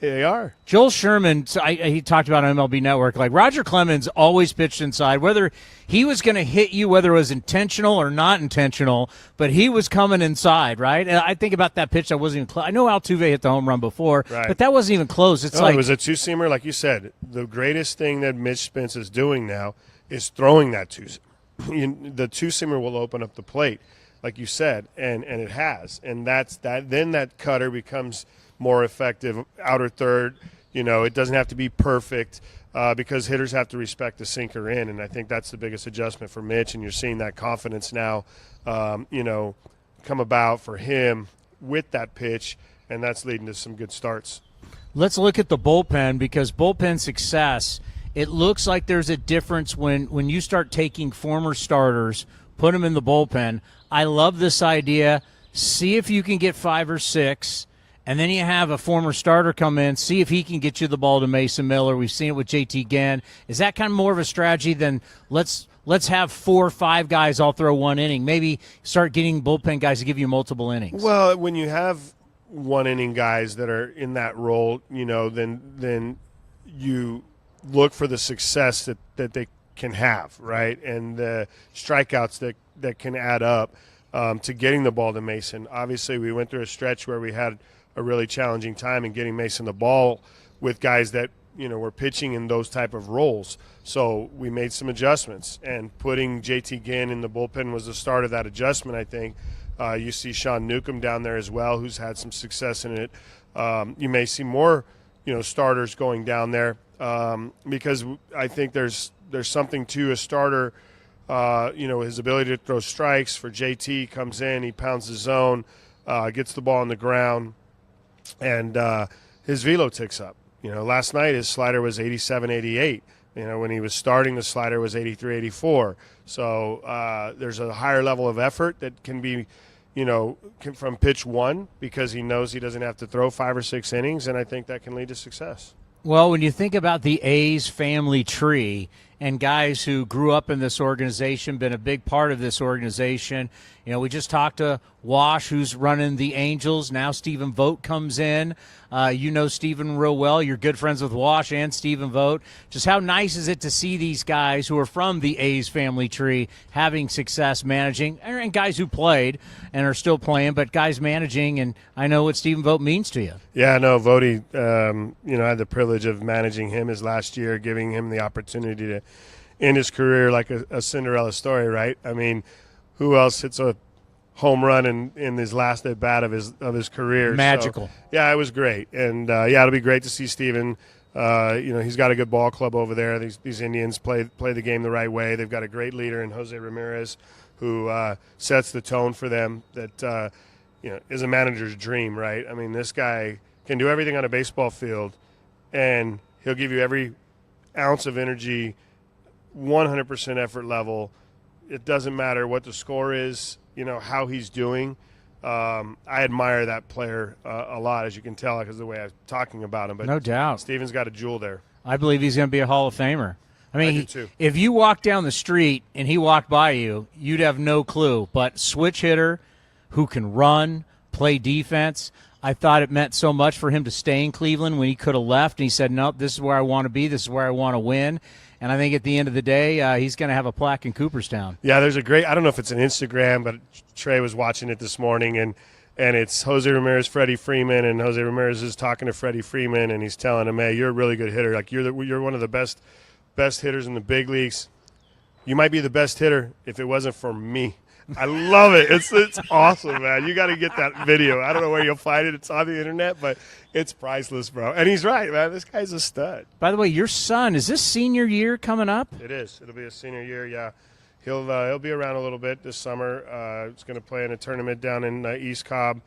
They are. Joel Sherman, he talked about on MLB Network, like Roger Clemens always pitched inside, whether he was going to hit you, whether it was intentional or not intentional, but he was coming inside, right? And I think about that pitch that wasn't even close. I know Altuve hit the home run before, but that wasn't even close. It was a 2-seamer, like you said. The greatest thing that Mitch Spence is doing now is throwing that 2-seamer. The 2-seamer will open up the plate, like you said, and it has. And that's that. Then that cutter becomes more effective, outer third. It doesn't have to be perfect because hitters have to respect the sinker in, and I think that's the biggest adjustment for Mitch, and you're seeing that confidence now, come about for him with that pitch, and that's leading to some good starts. Let's look at the bullpen because bullpen success, it looks like there's a difference when you start taking former starters, put them in the bullpen. I love this idea. See if you can get 5 or 6. And then you have a former starter come in, see if he can get you the ball to Mason Miller. We've seen it with JT Gann. Is that kind of more of a strategy than let's have 4 or 5 guys all throw 1 inning? Maybe start getting bullpen guys to give you multiple innings. Well, when you have 1-inning guys that are in that role, then you look for the success that they can have, right? And the strikeouts that can add up to getting the ball to Mason. Obviously, we went through a stretch where we had a really challenging time in getting Mason the ball with guys that were pitching in those type of roles. So we made some adjustments, and putting JT Gann in the bullpen was the start of that adjustment. I think you see Sean Newcomb down there as well, who's had some success in it. You may see more starters going down there because I think there's something to a starter his ability to throw strikes. For JT, comes in, he pounds the zone, gets the ball on the ground, and his velo ticks up. Last night his slider was 87, 88. When he was starting, the slider was 83, 84. So there's a higher level of effort that can be, from pitch one, because he knows he doesn't have to throw 5 or 6 innings, and I think that can lead to success. Well, when you think about the A's family tree and guys who grew up in this organization, been a big part of this organization, we just talked to Wash, who's running the Angels. Now Stephen Vogt comes in. You know Stephen real well. You're good friends with Wash and Stephen Vogt. Just how nice is it to see these guys who are from the A's family tree having success managing, and guys who played and are still playing, but guys managing, and I know what Stephen Vogt means to you. Yeah, no, Vogt, I had the privilege of managing him his last year, giving him the opportunity to end his career like a Cinderella story, right? I mean, who else hits a home run in his last at bat of his career? Magical. So, yeah, it was great, and it'll be great to see Steven. He's got a good ball club over there. These Indians play the game the right way. They've got a great leader in Jose Ramirez, who sets the tone for them. That is a manager's dream, right? I mean, this guy can do everything on a baseball field, and he'll give you every ounce of energy, 100% effort level. It doesn't matter what the score is, how he's doing. I admire that player a lot, as you can tell, because of the way I'm talking about him. But no doubt. Steven's got a jewel there. I believe he's going to be a Hall of Famer. I mean, do too. If you walked down the street and he walked by you, you'd have no clue. But switch hitter who can run, play defense. I thought it meant so much for him to stay in Cleveland when he could have left. And he said, nope, this is where I want to be. This is where I want to win. And I think at the end of the day, he's going to have a plaque in Cooperstown. Yeah, there's a great – I don't know if it's an Instagram, but Trey was watching it this morning, and it's Jose Ramirez, Freddie Freeman, and Jose Ramirez is talking to Freddie Freeman, and he's telling him, hey, you're a really good hitter. Like, you're one of the best hitters in the big leagues. You might be the best hitter if it wasn't for me. I love it. It's awesome, man. You got to get that video. I don't know where you'll find it. It's on the internet, but it's priceless, bro. And he's right, man. This guy's a stud. By the way, your son, is this senior year coming up? It is. It'll be a senior year, yeah. He'll be around a little bit this summer. He's going to play in a tournament down in East Cobb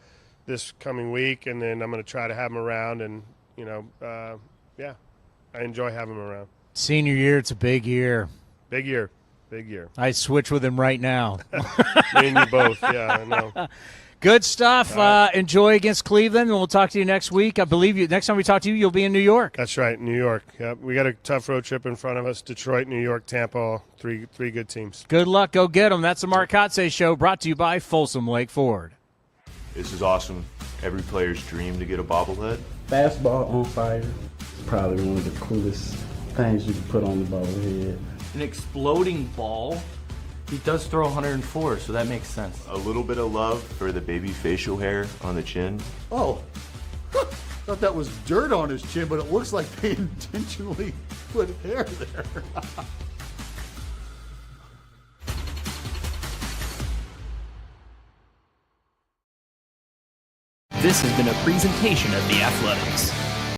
this coming week, and then I'm going to try to have him around. And, I enjoy having him around. Senior year, it's a big year. Big year. Big year. I switch with him right now. Me and you both, yeah, I know. Good stuff. Enjoy against Cleveland, and we'll talk to you next week. I believe next time we talk to you, you'll be in New York. That's right, New York. Yep. We got a tough road trip in front of us. Detroit, New York, Tampa, three good teams. Good luck. Go get them. That's the Mark Kotsay Show, brought to you by Folsom Lake Ford. This is awesome. Every player's dream to get a bobblehead. Fastball on fire. It's probably one of the coolest things you can put on the bobblehead. An exploding ball. He does throw 104, so that makes sense. A little bit of love for the baby facial hair on the chin. Oh, thought that was dirt on his chin, but it looks like they intentionally put hair there. This has been a presentation of The Athletics.